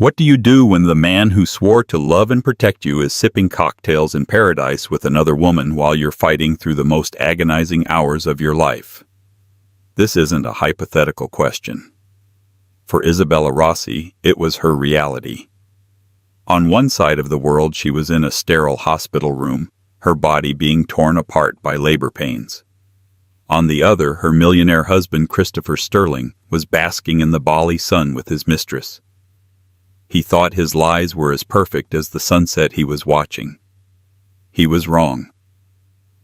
What do you do when the man who swore to love and protect you is sipping cocktails in paradise with another woman while you're fighting through the most agonizing hours of your life? This isn't a hypothetical question. For Isabella Rossi, it was her reality. On one side of the world, she was in a sterile hospital room, her body being torn apart by labor pains. On the other, her millionaire husband, Christopher Sterling, was basking in the Bali sun with his mistress. He thought his lies were as perfect as the sunset he was watching. He was wrong.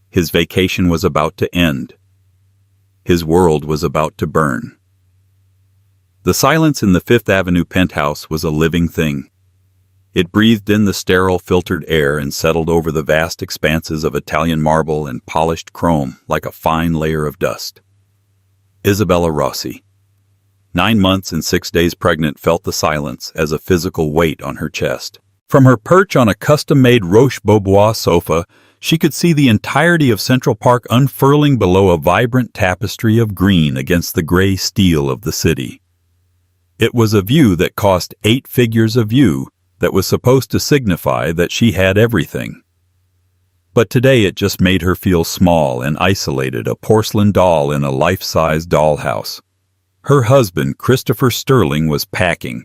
His vacation was about to end. His world was about to burn. The silence in the Fifth Avenue penthouse was a living thing. It breathed in the sterile, filtered air and settled over the vast expanses of Italian marble and polished chrome like a fine layer of dust. Isabella Rossi, 9 months and 6 days pregnant, felt the silence as a physical weight on her chest. From her perch on a custom-made Roche-Beaubois sofa, she could see the entirety of Central Park unfurling below a vibrant tapestry of green against the gray steel of the city. It was a view that cost 8 figures a view, that was supposed to signify that she had everything. But today it just made her feel small and isolated, a porcelain doll in a life-size dollhouse. Her husband, Christopher Sterling, was packing.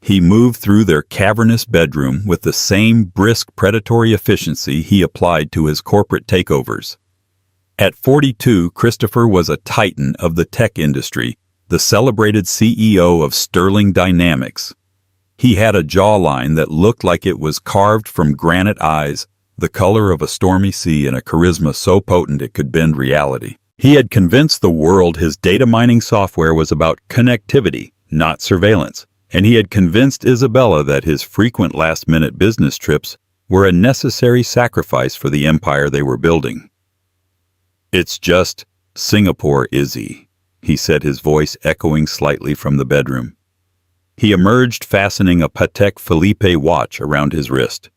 He moved through their cavernous bedroom with the same brisk, predatory efficiency he applied to his corporate takeovers. At 42, Christopher was a titan of the tech industry, the celebrated CEO of Sterling Dynamics. He had a jawline that looked like it was carved from granite eyes, the color of a stormy sea, and a charisma so potent it could bend reality. He had convinced the world his data mining software was about connectivity, not surveillance, and he had convinced Isabella that his frequent last-minute business trips were a necessary sacrifice for the empire they were building. "It's just Singapore, Izzy," he said, his voice echoing slightly from the bedroom. He emerged, fastening a Patek Philippe watch around his wrist.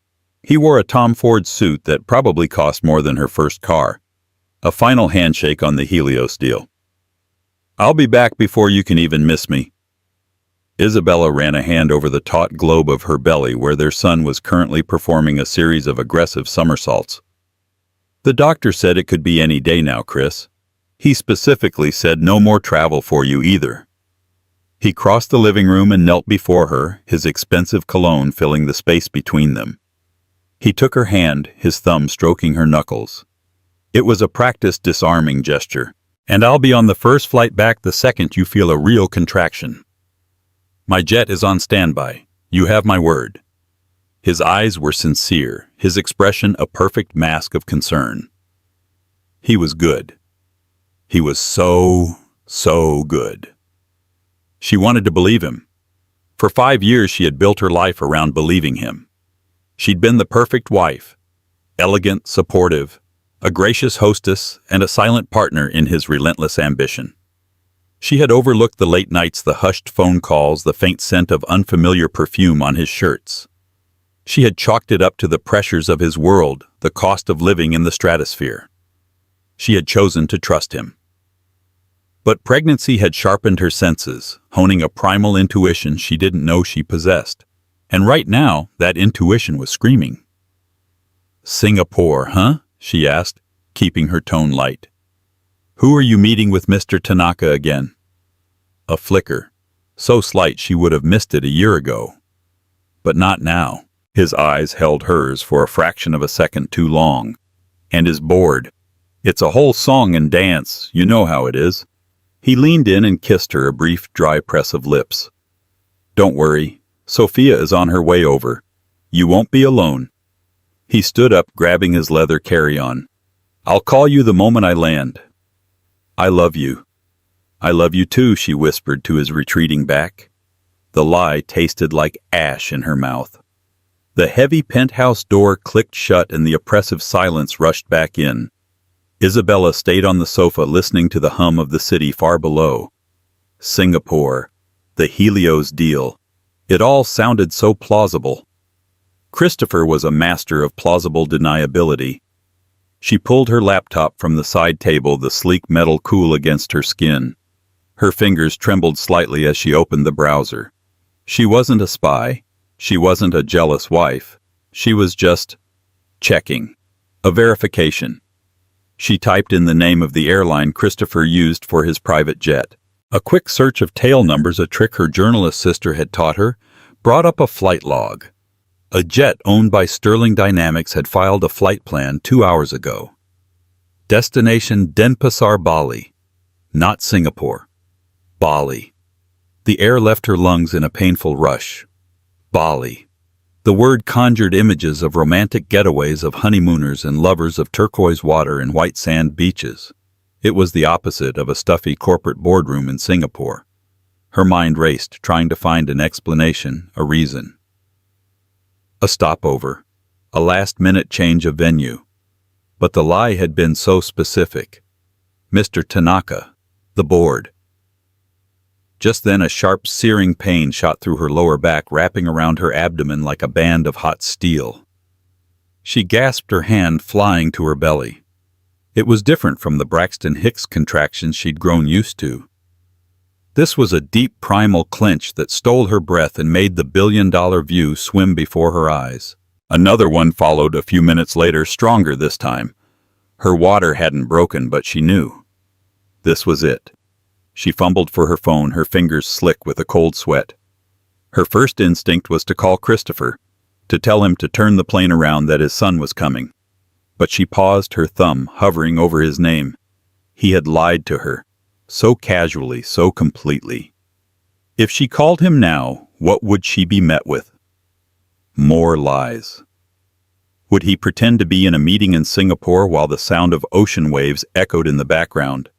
He wore a Tom Ford suit that probably cost more than her first car. A final handshake on the Helios deal. "I'll be back before you can even miss me." Isabella ran a hand over the taut globe of her belly where their son was currently performing a series of aggressive somersaults. "The doctor said it could be any day now, Chris. He specifically said no more travel for you either." He crossed the living room and knelt before her, his expensive cologne filling the space between them. He took her hand, his thumb stroking her knuckles. It was a practiced disarming gesture. "And I'll be on the first flight back the second you feel a real contraction. My jet is on standby. You have my word." His eyes were sincere, his expression a perfect mask of concern. He was good. He was so good. She wanted to believe him. For 5 years she had built her life around believing him. She'd been the perfect wife, elegant, supportive, a gracious hostess, and a silent partner in his relentless ambition. She had overlooked the late nights, the hushed phone calls, the faint scent of unfamiliar perfume on his shirts. She had chalked it up to the pressures of his world, the cost of living in the stratosphere. She had chosen to trust him. But pregnancy had sharpened her senses, honing a primal intuition she didn't know she possessed. And right now, that intuition was screaming. "Singapore, huh?" she asked, keeping her tone light. "Who are you meeting with Mr. Tanaka again?" A flicker, so slight she would have missed it a year ago. But not now. His eyes held hers for a fraction of a second too long. "And is bored. It's a whole song and dance, you know how it is." He leaned in and kissed her, a brief, dry press of lips. "Don't worry, Sophia is on her way over. You won't be alone." He stood up, grabbing his leather carry-on. "I'll call you the moment I land." "I love you." "I love you too," she whispered to his retreating back. The lie tasted like ash in her mouth. The heavy penthouse door clicked shut and the oppressive silence rushed back in. Isabella stayed on the sofa listening to the hum of the city far below. Singapore, the Helios deal. It all sounded so plausible. Christopher was a master of plausible deniability. She pulled her laptop from the side table, the sleek metal cool against her skin. Her fingers trembled slightly as she opened the browser. She wasn't a spy. She wasn't a jealous wife. She was just checking. A verification. She typed in the name of the airline Christopher used for his private jet. A quick search of tail numbers, a trick her journalist sister had taught her, brought up a flight log. A jet owned by Sterling Dynamics had filed a flight plan 2 hours ago. Destination Denpasar, Bali. Not Singapore. Bali. The air left her lungs in a painful rush. Bali. The word conjured images of romantic getaways of honeymooners and lovers of turquoise water and white sand beaches. It was the opposite of a stuffy corporate boardroom in Singapore. Her mind raced, trying to find an explanation, a reason. A stopover. A last-minute change of venue. But the lie had been so specific. Mr. Tanaka, the board. Just then a sharp, searing pain shot through her lower back, wrapping around her abdomen like a band of hot steel. She gasped, her hand flying to her belly. It was different from the Braxton Hicks contractions she'd grown used to. This was a deep primal clench that stole her breath and made the billion-dollar view swim before her eyes. Another one followed a few minutes later, stronger this time. Her water hadn't broken, but she knew. This was it. She fumbled for her phone, her fingers slick with a cold sweat. Her first instinct was to call Christopher, to tell him to turn the plane around, that his son was coming. But she paused, her thumb hovering over his name. He had lied to her, so casually, so completely. If she called him now, what would she be met with? More lies. Would he pretend to be in a meeting in Singapore while the sound of ocean waves echoed in the background?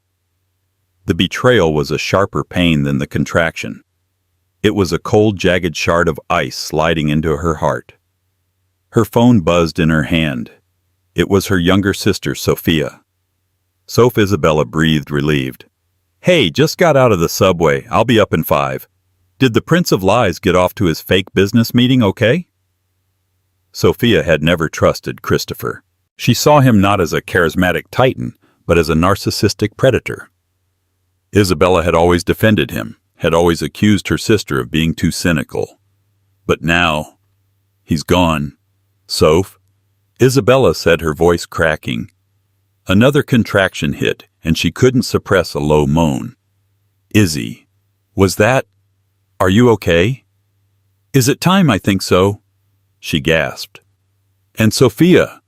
The betrayal was a sharper pain than the contraction. It was a cold, jagged shard of ice sliding into her heart. Her phone buzzed in her hand. It was her younger sister, Sophia. Soph Isabella breathed, relieved. "Hey, just got out of the subway. I'll be up in 5. Did the Prince of Lies get off to his fake business meeting okay?" Sophia had never trusted Christopher. She saw him not as a charismatic titan, but as a narcissistic predator. Isabella had always defended him, had always accused her sister of being too cynical. But now, he's gone. "Soph?" Isabella said, her voice cracking. Another contraction hit, and she couldn't suppress a low moan. "Izzy, was that... Are you okay?" "Is it time? I think so," she gasped. "And Sophia?"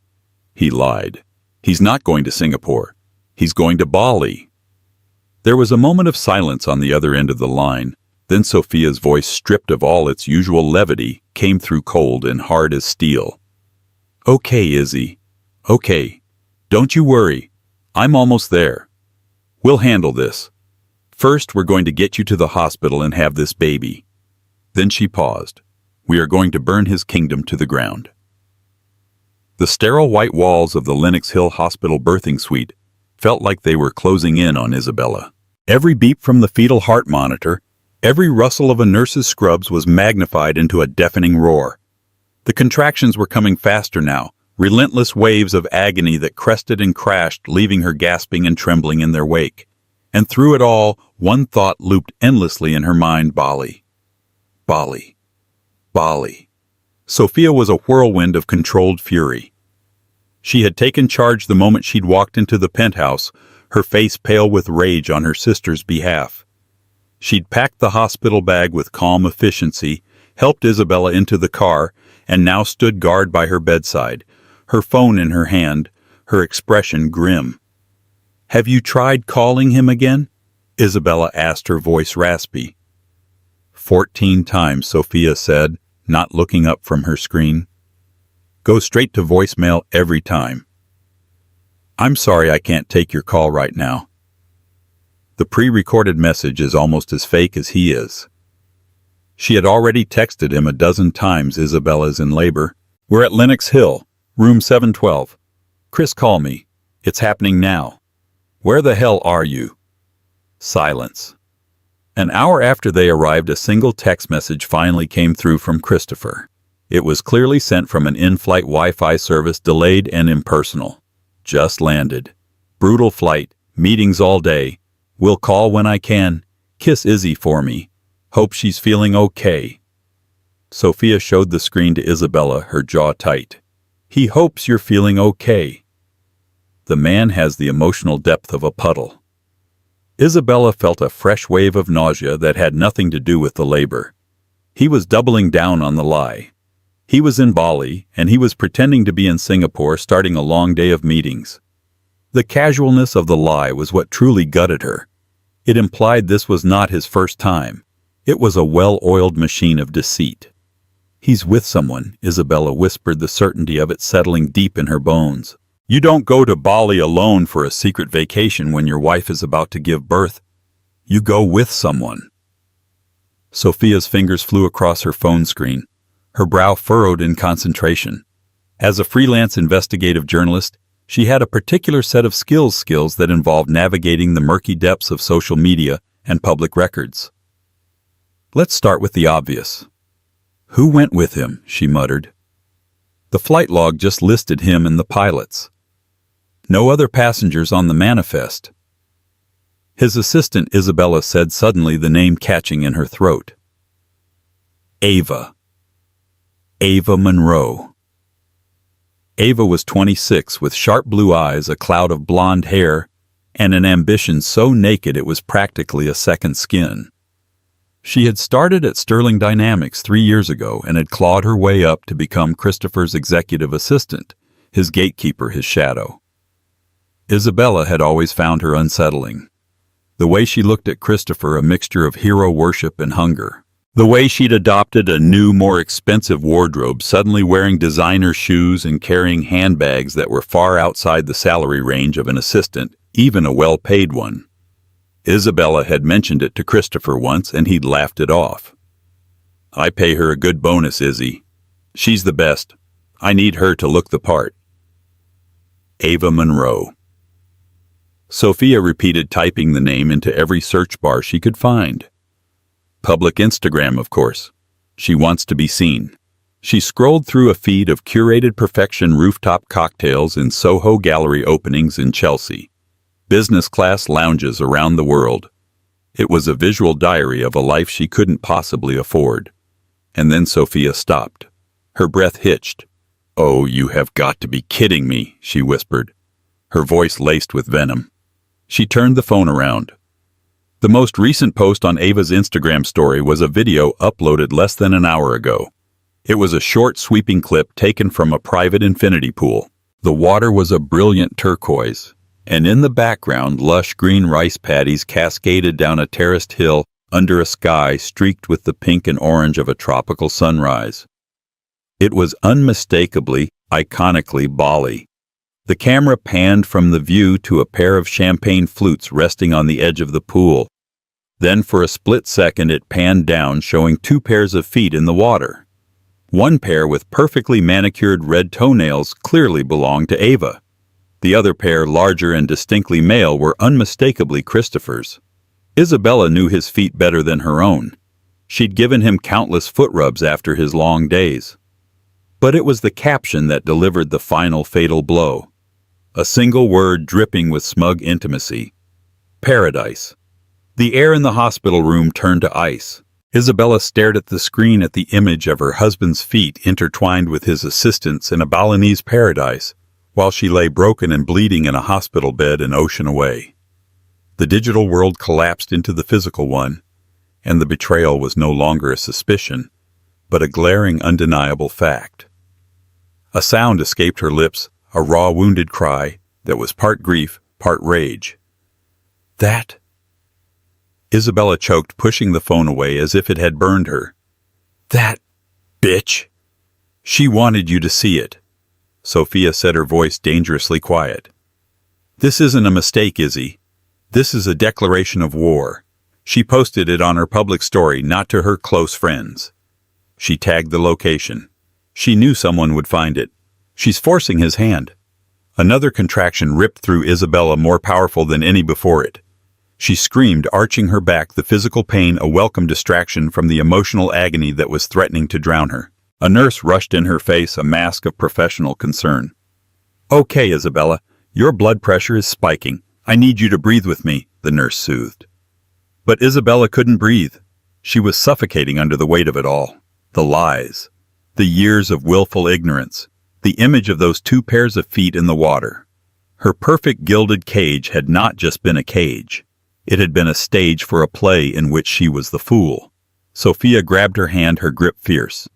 He lied. "He's not going to Singapore. He's going to Bali." There was a moment of silence on the other end of the line. Then Sophia's voice, stripped of all its usual levity, came through cold and hard as steel. "Okay, Izzy. Okay. Don't you worry. I'm almost there. We'll handle this. First, we're going to get you to the hospital and have this baby." Then she paused. "We are going to burn his kingdom to the ground." The sterile white walls of the Lenox Hill Hospital birthing suite felt like they were closing in on Isabella. Every beep from the fetal heart monitor, every rustle of a nurse's scrubs was magnified into a deafening roar. The contractions were coming faster now, relentless waves of agony that crested and crashed, leaving her gasping and trembling in their wake. And through it all, one thought looped endlessly in her mind: Bali. Bali. Bali. Sophia was a whirlwind of controlled fury. She had taken charge the moment she'd walked into the penthouse, her face pale with rage on her sister's behalf. She'd packed the hospital bag with calm efficiency, helped Isabella into the car, and now stood guard by her bedside, her phone in her hand, her expression grim. "Have you tried calling him again?" Isabella asked, her voice raspy. 14 times, Sophia said, not looking up from her screen. "Go straight to voicemail every time. I'm sorry I can't take your call right now." The pre-recorded message is almost as fake as he is. She had already texted him a dozen times. "Isabella's in labor. We're at Lenox Hill, room 712. Chris, call me. It's happening now. Where the hell are you?" Silence. An hour after they arrived, a single text message finally came through from Christopher. It was clearly sent from an in-flight Wi-Fi service, delayed and impersonal. "Just landed. Brutal flight. Meetings all day. Will call when I can. Kiss Izzy for me. Hope she's feeling okay." Sophia showed the screen to Isabella, her jaw tight. He hopes you're feeling okay. The man has the emotional depth of a puddle. Isabella felt a fresh wave of nausea that had nothing to do with the labor. He was doubling down on the lie. He was in Bali, and he was pretending to be in Singapore, starting a long day of meetings. The casualness of the lie was what truly gutted her. It implied this was not his first time. It was a well-oiled machine of deceit. He's with someone, Isabella whispered, the certainty of it settling deep in her bones. You don't go to Bali alone for a secret vacation when your wife is about to give birth. You go with someone. Sophia's fingers flew across her phone screen, her brow furrowed in concentration. As a freelance investigative journalist, she had a particular set of skills that involved navigating the murky depths of social media and public records. Let's start with the obvious. Who went with him? She muttered. The flight log just listed him and the pilots. No other passengers on the manifest. His assistant, Isabella said, suddenly, the name catching in her throat. Ava. Ava Monroe. Ava was 26, with sharp blue eyes, a cloud of blonde hair, and an ambition so naked it was practically a second skin. She had started at Sterling Dynamics 3 years ago and had clawed her way up to become Christopher's executive assistant, his gatekeeper, his shadow. Isabella had always found her unsettling. The way she looked at Christopher, a mixture of hero worship and hunger. The way she'd adopted a new, more expensive wardrobe, suddenly wearing designer shoes and carrying handbags that were far outside the salary range of an assistant, even a well-paid one. Isabella had mentioned it to Christopher once, and he'd laughed it off. I pay her a good bonus, Izzy. She's the best. I need her to look the part. Ava Monroe. Sophia repeated, typing the name into every search bar she could find. Public Instagram, of course. She wants to be seen. She scrolled through a feed of curated perfection rooftop cocktails in Soho gallery openings in Chelsea. Business-class lounges around the world. It was a visual diary of a life she couldn't possibly afford. And then Sophia stopped. Her breath hitched. Oh, you have got to be kidding me, she whispered, her voice laced with venom. She turned the phone around. The most recent post on Ava's Instagram story was a video uploaded less than an hour ago. It was a short, sweeping clip taken from a private infinity pool. The water was a brilliant turquoise, and in the background, lush green rice paddies cascaded down a terraced hill under a sky streaked with the pink and orange of a tropical sunrise. It was unmistakably, iconically Bali. The camera panned from the view to a pair of champagne flutes resting on the edge of the pool. Then for a split second it panned down, showing 2 pairs of feet in the water. One pair with perfectly manicured red toenails clearly belonged to Ava. The other pair, larger and distinctly male, were unmistakably Christopher's. Isabella knew his feet better than her own. She'd given him countless foot rubs after his long days. But it was the caption that delivered the final fatal blow. A single word dripping with smug intimacy. Paradise. The air in the hospital room turned to ice. Isabella stared at the screen at the image of her husband's feet intertwined with his assistant's in a Balinese paradise, while she lay broken and bleeding in a hospital bed an ocean away. The digital world collapsed into the physical one, and the betrayal was no longer a suspicion, but a glaring, undeniable fact. A sound escaped her lips, a raw, wounded cry that was part grief, part rage. That? Isabella choked, pushing the phone away as if it had burned her. That bitch! She wanted you to see it. Sophia said, her voice dangerously quiet. This isn't a mistake, Izzy. This is a declaration of war. She posted it on her public story, not to her close friends. She tagged the location. She knew someone would find it. She's forcing his hand. Another contraction ripped through Isabella, more powerful than any before it. She screamed, arching her back, the physical pain a welcome distraction from the emotional agony that was threatening to drown her. A nurse rushed in her face, a mask of professional concern. Okay, Isabella, your blood pressure is spiking. I need you to breathe with me, the nurse soothed. But Isabella couldn't breathe. She was suffocating under the weight of it all. The lies. The years of willful ignorance. The image of those 2 pairs of feet in the water. Her perfect gilded cage had not just been a cage. It had been a stage for a play in which she was the fool. Sophia grabbed her hand, her grip fierce.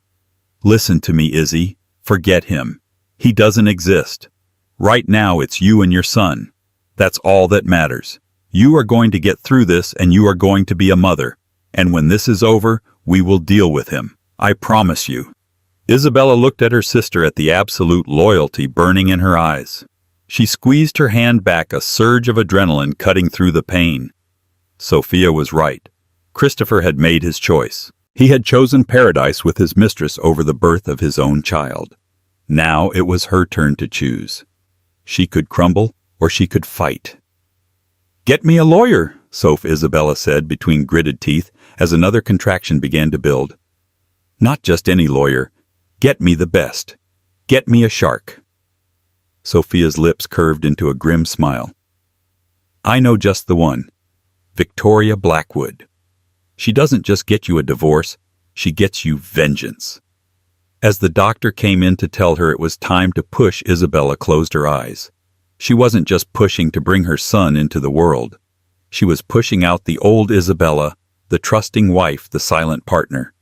Listen to me, Izzy. Forget him. He doesn't exist. Right now it's you and your son. That's all that matters. You are going to get through this, and you are going to be a mother. And when this is over, we will deal with him. I promise you. Isabella looked at her sister, at the absolute loyalty burning in her eyes. She squeezed her hand back, a surge of adrenaline cutting through the pain. Sophia was right. Christopher had made his choice. He had chosen paradise with his mistress over the birth of his own child. Now it was her turn to choose. She could crumble, or she could fight. "Get me a lawyer," Isabella said between gritted teeth as another contraction began to build. "Not just any lawyer. Get me the best. Get me a shark." Sophia's lips curved into a grim smile. "I know just the one. Victoria Blackwood. She doesn't just get you a divorce, she gets you vengeance." As the doctor came in to tell her it was time to push, Isabella closed her eyes. She wasn't just pushing to bring her son into the world. She was pushing out the old Isabella, the trusting wife, the silent partner.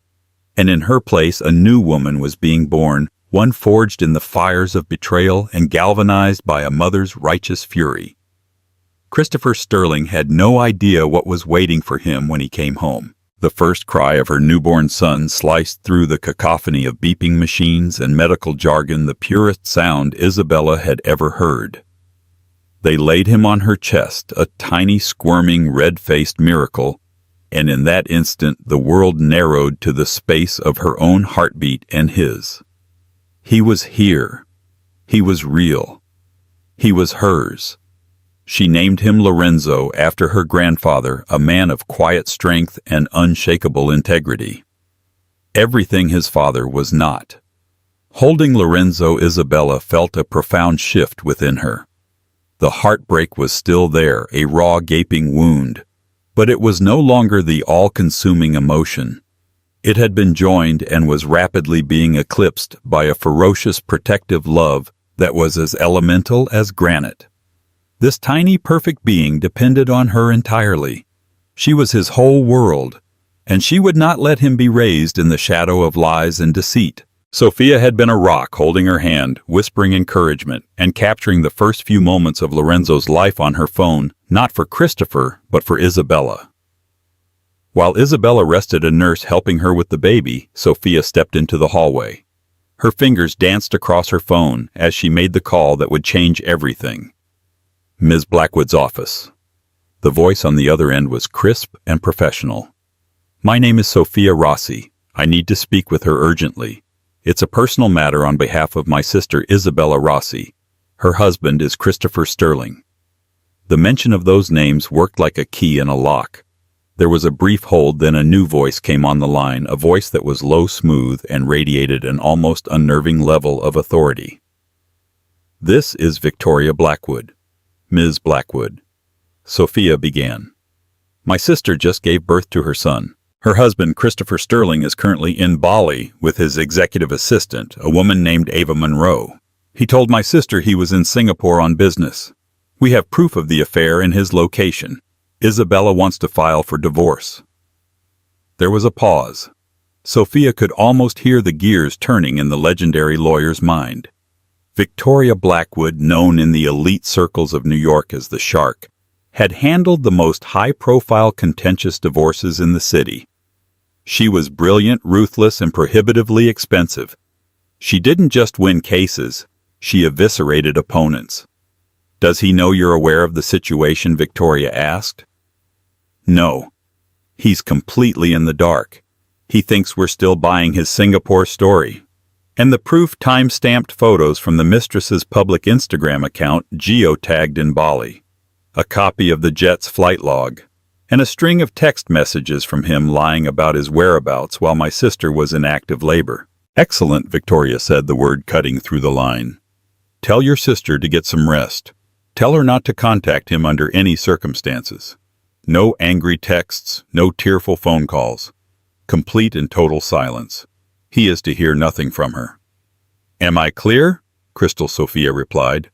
And in her place, a new woman was being born, one forged in the fires of betrayal and galvanized by a mother's righteous fury. Christopher Sterling had no idea what was waiting for him when he came home. The first cry of her newborn son sliced through the cacophony of beeping machines and medical jargon, the purest sound Isabella had ever heard. They laid him on her chest, a tiny, squirming, red-faced miracle, and in that instant the world narrowed to the space of her own heartbeat and his. He was here. He was real. He was hers. She named him Lorenzo after her grandfather, a man of quiet strength and unshakable integrity. Everything his father was not. Holding Lorenzo, Isabella felt a profound shift within her. The heartbreak was still there, a raw, gaping wound, but it was no longer the all-consuming emotion. It had been joined and was rapidly being eclipsed by a ferocious, protective love that was as elemental as granite. This tiny, perfect being depended on her entirely. She was his whole world, and she would not let him be raised in the shadow of lies and deceit. Sophia had been a rock holding her hand, whispering encouragement, and capturing the first few moments of Lorenzo's life on her phone, not for Christopher, but for Isabella. While Isabella rested a nurse helping her with the baby, Sophia stepped into the hallway. Her fingers danced across her phone as she made the call that would change everything. Ms. Blackwood's office. The voice on the other end was crisp and professional. "My name is Sophia Rossi. I need to speak with her urgently. It's a personal matter on behalf of my sister Isabella Rossi. Her husband is Christopher Sterling." The mention of those names worked like a key in a lock. There was a brief hold, then a new voice came on the line, a voice that was low, smooth, and radiated an almost unnerving level of authority. "This is Victoria Blackwood. Ms. Blackwood." Sophia began. "My sister just gave birth to her son. Her husband, Christopher Sterling, is currently in Bali with his executive assistant, a woman named Ava Monroe. He told my sister he was in Singapore on business. We have proof of the affair and his location. Isabella wants to file for divorce." There was a pause. Sophia could almost hear the gears turning in the legendary lawyer's mind. Victoria Blackwood, known in the elite circles of New York as the Shark, had handled the most high-profile contentious divorces in the city. She was brilliant, ruthless, and prohibitively expensive. She didn't just win cases, she eviscerated opponents. "Does he know you're aware of the situation?" Victoria asked. "No. He's completely in the dark. He thinks we're still buying his Singapore story." And the proof time-stamped photos from the Mistress's public Instagram account geotagged in Bali, a copy of the jet's flight log, and a string of text messages from him lying about his whereabouts while my sister was in active labor. "Excellent," Victoria said, the word cutting through the line. "Tell your sister to get some rest. Tell her not to contact him under any circumstances. No angry texts, no tearful phone calls. Complete and total silence. He is to hear nothing from her. Am I clear? Crystal Sophia replied.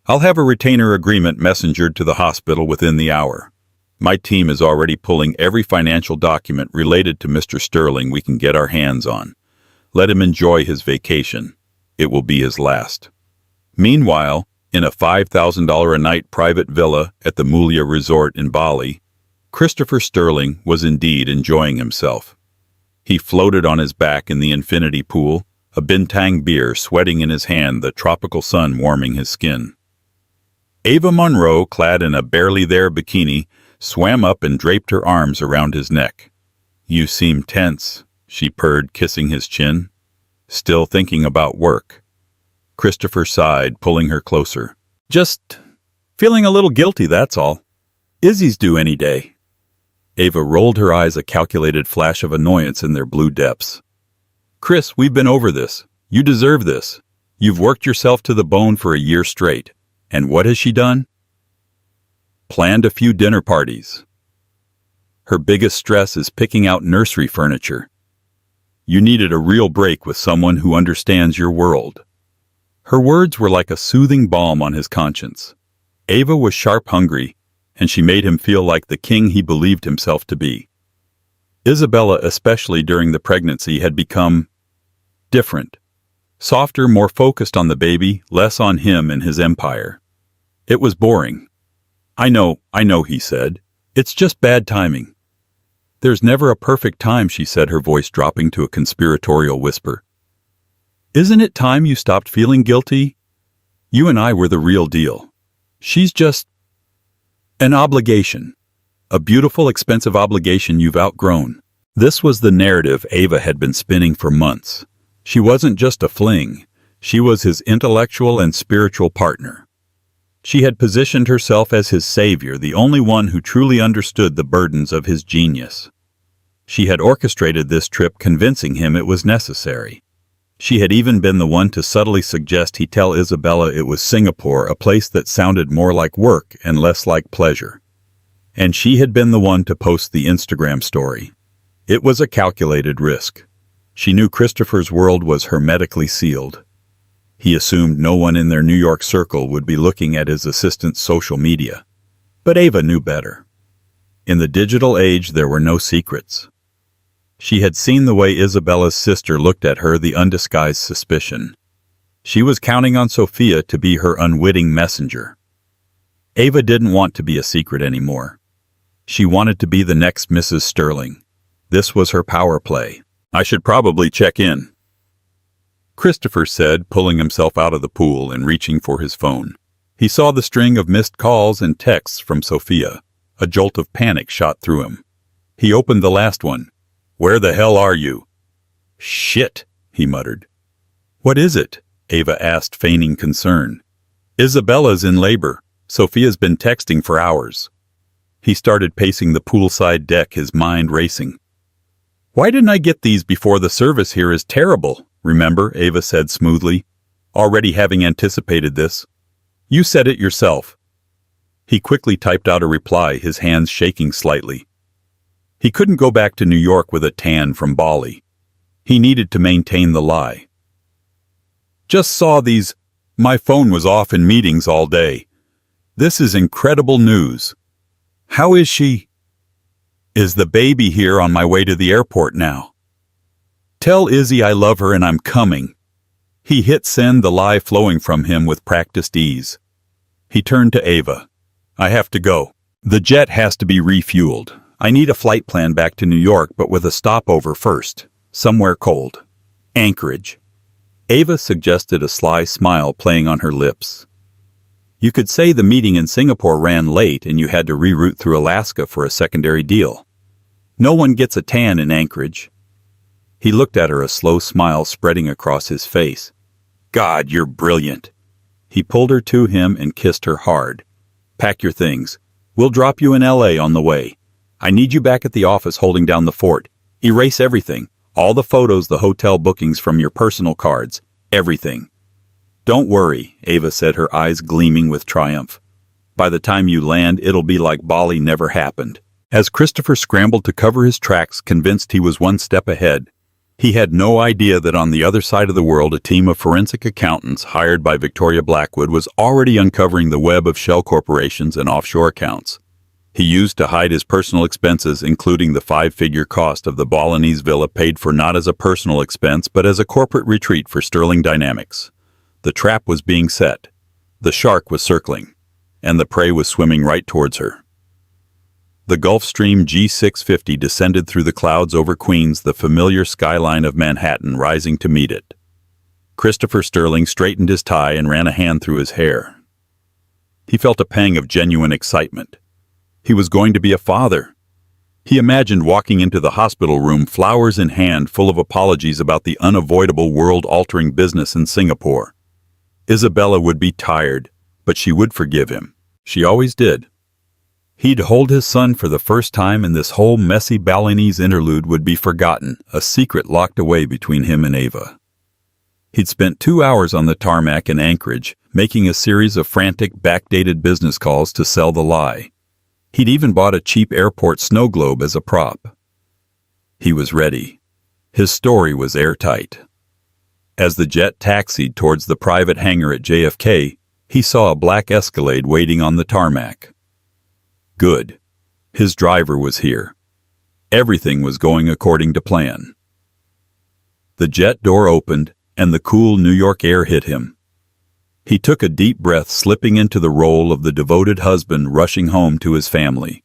I'll have a retainer agreement messengered to the hospital within the hour. My team is already pulling every financial document related to Mr. Sterling we can get our hands on. Let him enjoy his vacation. It will be his last. Meanwhile, in a $5,000 a night private villa at the Mulia Resort in Bali, Christopher Sterling was indeed enjoying himself. He floated on his back in the infinity pool, a bintang beer sweating in his hand, the tropical sun warming his skin. Ava Monroe, clad in a barely there bikini, swam up and draped her arms around his neck. You seem tense, she purred, kissing his chin. Still thinking about work. Christopher sighed, pulling her closer. Just feeling a little guilty, that's all. Izzy's due any day. Ava rolled her eyes, a calculated flash of annoyance in their blue depths. Chris, we've been over this. You deserve this. You've worked yourself to the bone for a year straight. And what has she done? Planned a few dinner parties. Her biggest stress is picking out nursery furniture. You needed a real break with someone who understands your world. Her words were like a soothing balm on his conscience. Ava was sharp hungry, and she made him feel like the king he believed himself to be. Isabella, especially during the pregnancy, had become different. Softer, more focused on the baby, less on him and his empire. It was boring. I know, he said. It's just bad timing. There's never a perfect time, she said, her voice dropping to a conspiratorial whisper. Isn't it time you stopped feeling guilty? You and I were the real deal. She's just an obligation. A beautiful, expensive obligation you've outgrown. This was the narrative Ava had been spinning for months. She wasn't just a fling. She was his intellectual and spiritual partner. She had positioned herself as his savior, the only one who truly understood the burdens of his genius. She had orchestrated this trip, convincing him it was necessary. She had even been the one to subtly suggest he tell Isabella it was Singapore, a place that sounded more like work and less like pleasure. And she had been the one to post the Instagram story. It was a calculated risk. She knew Christopher's world was hermetically sealed. He assumed no one in their New York circle would be looking at his assistant's social media. But Ava knew better. In the digital age, there were no secrets. She had seen the way Isabella's sister looked at her, the undisguised suspicion. She was counting on Sophia to be her unwitting messenger. Ava didn't want to be a secret anymore. She wanted to be the next Mrs. Sterling. This was her power play. I should probably check in, Christopher said, pulling himself out of the pool and reaching for his phone. He saw the string of missed calls and texts from Sophia. A jolt of panic shot through him. He opened the last one. Where the hell are you? Shit, he muttered. What is it? Ava asked, feigning concern. Isabella's in labor. Sophia's been texting for hours. He started pacing the poolside deck, his mind racing. Why didn't I get these before? The service here is terrible, remember, Ava said smoothly, already having anticipated this. You said it yourself. He quickly typed out a reply, his hands shaking slightly. He couldn't go back to New York with a tan from Bali. He needed to maintain the lie. Just saw these. My phone was off in meetings all day. This is incredible news. How is she? Is the baby here? On my way to the airport now. Tell Izzy I love her and I'm coming. He hit send, the lie flowing from him with practiced ease. He turned to Ava. I have to go. The jet has to be refueled. I need a flight plan back to New York, but with a stopover first. Somewhere cold. Anchorage. Ava suggested, a sly smile playing on her lips. You could say the meeting in Singapore ran late and you had to reroute through Alaska for a secondary deal. No one gets a tan in Anchorage. He looked at her, a slow smile spreading across his face. God, you're brilliant. He pulled her to him and kissed her hard. Pack your things. We'll drop you in LA on the way. I need you back at the office holding down the fort. Erase everything. All the photos, the hotel bookings from your personal cards. Everything. Don't worry, Ava said, her eyes gleaming with triumph. By the time you land, it'll be like Bali never happened. As Christopher scrambled to cover his tracks, convinced he was one step ahead, He had no idea that on the other side of the world a team of forensic accountants hired by Victoria Blackwood was already uncovering the web of shell corporations and offshore accounts. He used to hide his personal expenses, including the five-figure cost of the Balinese villa paid for not as a personal expense but as a corporate retreat for Sterling Dynamics. The trap was being set. The shark was circling, and the prey was swimming right towards her. The Gulfstream G650 descended through the clouds over Queens, the familiar skyline of Manhattan rising to meet it. Christopher Sterling straightened his tie and ran a hand through his hair. He felt a pang of genuine excitement. He was going to be a father. He imagined walking into the hospital room, flowers in hand, full of apologies about the unavoidable world-altering business in Singapore. Isabella would be tired, but she would forgive him. She always did. He'd hold his son for the first time, and this whole messy Balinese interlude would be forgotten, a secret locked away between him and Ava. He'd spent 2 hours on the tarmac in Anchorage, making a series of frantic, backdated business calls to sell the lie. He'd even bought a cheap airport snow globe as a prop. He was ready. His story was airtight. As the jet taxied towards the private hangar at JFK, he saw a black Escalade waiting on the tarmac. Good. His driver was here. Everything was going according to plan. The jet door opened, and the cool New York air hit him. He took a deep breath, slipping into the role of the devoted husband rushing home to his family.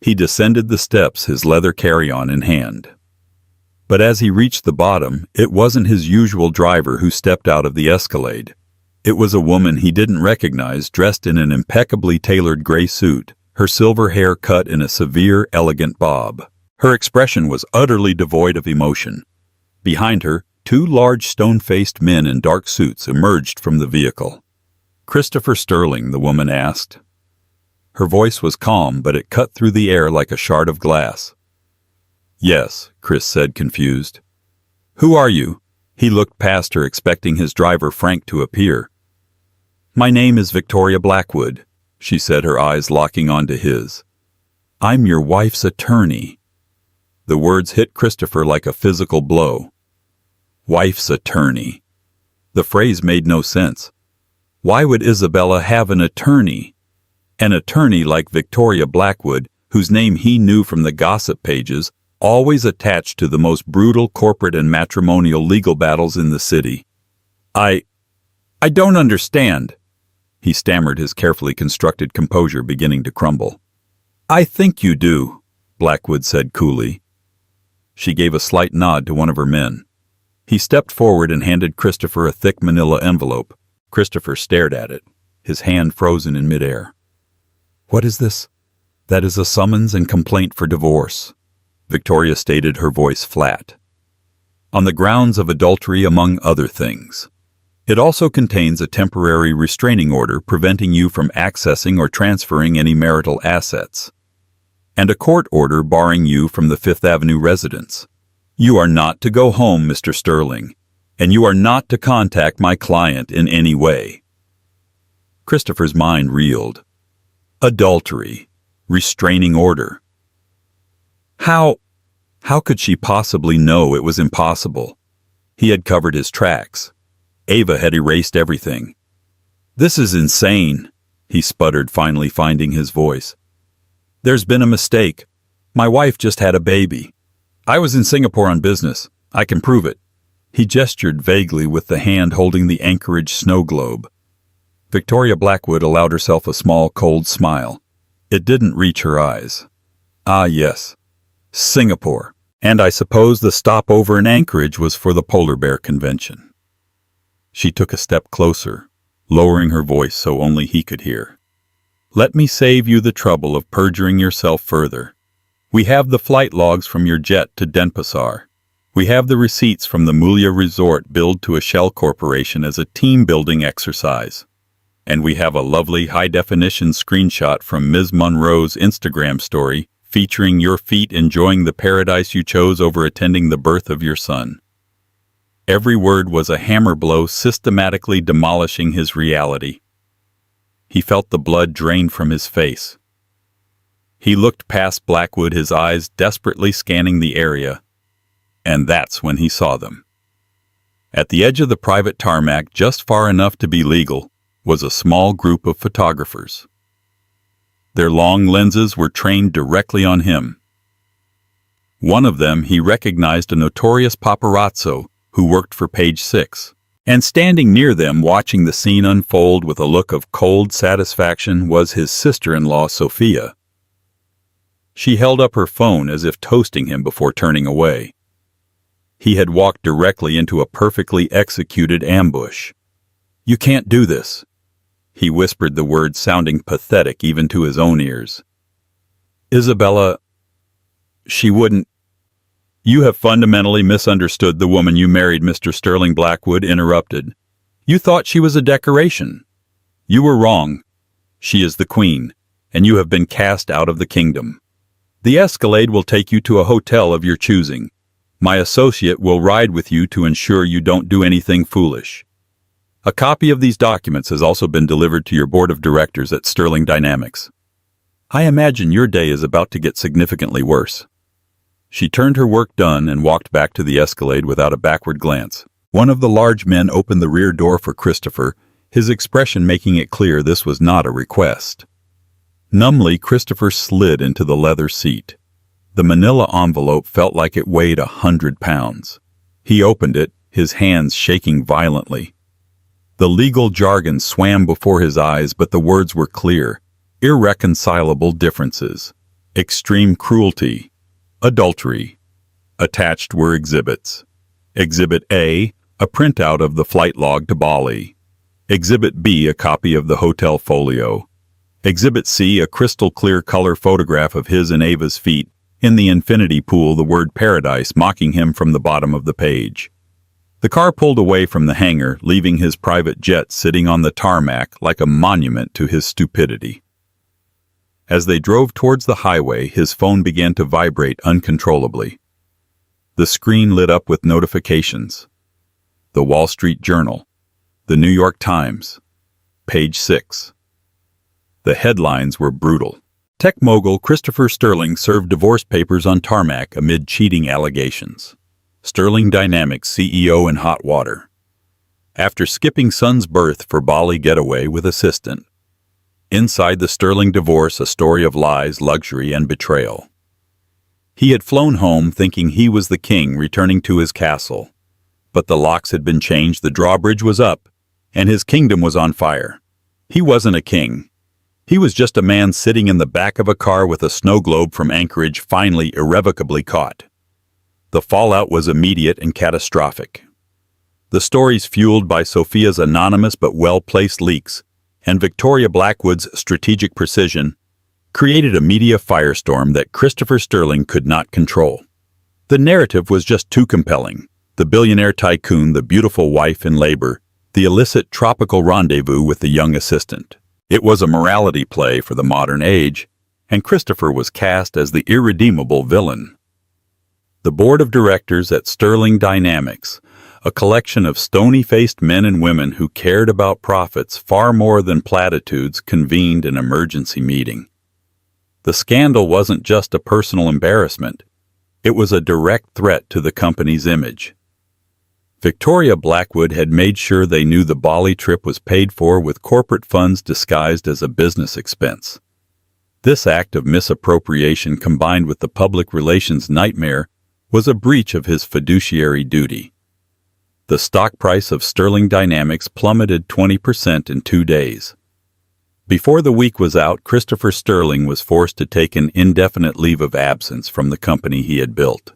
He descended the steps, his leather carry-on in hand. But as he reached the bottom, it wasn't his usual driver who stepped out of the Escalade. It was a woman he didn't recognize, dressed in an impeccably tailored gray suit, her silver hair cut in a severe, elegant bob. Her expression was utterly devoid of emotion. Behind her, 2 large stone-faced men in dark suits emerged from the vehicle. "Christopher Sterling?" the woman asked. Her voice was calm, but it cut through the air like a shard of glass. "Yes," Chris said, confused. "Who are you?" He looked past her, expecting his driver Frank to appear. "My name is Victoria Blackwood," she said, her eyes locking onto his. "I'm your wife's attorney." The words hit Christopher like a physical blow. Wife's attorney. The phrase made no sense. Why would Isabella have an attorney? An attorney like Victoria Blackwood, whose name he knew from the gossip pages, always attached to the most brutal corporate and matrimonial legal battles in the city. I don't understand," he stammered, his carefully constructed composure beginning to crumble. "I think you do," Blackwood said coolly. She gave a slight nod to one of her men. He stepped forward and handed Christopher a thick manila envelope. Christopher stared at it, his hand frozen in midair. "What is this?" "That is a summons and complaint for divorce," Victoria stated, her voice flat. "On the grounds of adultery, among other things. It also contains a temporary restraining order preventing you from accessing or transferring any marital assets, and a court order barring you from the Fifth Avenue residence. You are not to go home, Mr. Sterling, and you are not to contact my client in any way." Christopher's mind reeled. Adultery. Restraining order. How could she possibly know it was impossible? He had covered his tracks. Ava had erased everything. "This is insane," he sputtered, finally finding his voice. "There's been a mistake. My wife just had a baby. I was in Singapore on business. I can prove it." He gestured vaguely with the hand holding the Anchorage snow globe. Victoria Blackwood allowed herself a small, cold smile. It didn't reach her eyes. "Ah, yes. Singapore. And I suppose the stopover in Anchorage was for the Polar Bear Convention." She took a step closer, lowering her voice so only he could hear. "Let me save you the trouble of perjuring yourself further. We have the flight logs from your jet to Denpasar. We have the receipts from the Mulia Resort billed to a shell corporation as a team-building exercise. And we have a lovely high-definition screenshot from Ms. Monroe's Instagram story featuring your feet enjoying the paradise you chose over attending the birth of your son." Every word was a hammer blow, systematically demolishing his reality. He felt the blood drain from his face. He looked past Blackwood, his eyes desperately scanning the area. And that's when he saw them. At the edge of the private tarmac, just far enough to be legal, was a small group of photographers. Their long lenses were trained directly on him. One of them he recognized, a notorious paparazzo who worked for Page 6. And standing near them, watching the scene unfold with a look of cold satisfaction, was his sister-in-law, Sophia. She held up her phone as if toasting him before turning away. He had walked directly into a perfectly executed ambush. "You can't do this." He whispered the words, sounding pathetic even to his own ears. "Isabella, she wouldn't—" "You have fundamentally misunderstood the woman you married," Mr. Sterling Blackwood interrupted. "You thought she was a decoration. You were wrong. She is the queen, and you have been cast out of the kingdom. The Escalade will take you to a hotel of your choosing. My associate will ride with you to ensure you don't do anything foolish. A copy of these documents has also been delivered to your board of directors at Sterling Dynamics. I imagine your day is about to get significantly worse." She turned her work done and walked back to the Escalade without a backward glance. One of the large men opened the rear door for Christopher, his expression making it clear this was not a request. Numbly, Christopher slid into the leather seat. The manila envelope felt like it weighed 100 pounds. He opened it, his hands shaking violently. The legal jargon swam before his eyes, but the words were clear. Irreconcilable differences. Extreme cruelty. Adultery. Attached were exhibits. Exhibit A, a printout of the flight log to Bali. Exhibit B, a copy of the hotel folio. Exhibit C, a crystal-clear color photograph of his and Ava's feet in the infinity pool, the word paradise mocking him from the bottom of the page. The car pulled away from the hangar, leaving his private jet sitting on the tarmac like a monument to his stupidity. As they drove towards the highway, his phone began to vibrate uncontrollably. The screen lit up with notifications. The Wall Street Journal. The New York Times. Page 6. The headlines were brutal. Tech mogul Christopher Sterling served divorce papers on tarmac amid cheating allegations. Sterling Dynamics CEO in hot water. After skipping son's birth for Bali getaway with assistant. Inside the Sterling divorce, a story of lies, luxury, and betrayal. He had flown home thinking he was the king returning to his castle. But the locks had been changed, the drawbridge was up, and his kingdom was on fire. He wasn't a king. He was just a man sitting in the back of a car with a snow globe from Anchorage finally irrevocably caught. The fallout was immediate and catastrophic. The stories fueled by Sophia's anonymous but well-placed leaks and Victoria Blackwood's strategic precision created a media firestorm that Christopher Sterling could not control. The narrative was just too compelling. The billionaire tycoon, the beautiful wife in labor, the illicit tropical rendezvous with the young assistant. It was a morality play for the modern age, and Christopher was cast as the irredeemable villain. The board of directors at Sterling Dynamics, a collection of stony-faced men and women who cared about profits far more than platitudes, convened an emergency meeting. The scandal wasn't just a personal embarrassment. It was a direct threat to the company's image. Victoria Blackwood had made sure they knew the Bali trip was paid for with corporate funds disguised as a business expense. This act of misappropriation, combined with the public relations nightmare, was a breach of his fiduciary duty. The stock price of Sterling Dynamics plummeted 20% in 2 days. Before the week was out, Christopher Sterling was forced to take an indefinite leave of absence from the company he had built.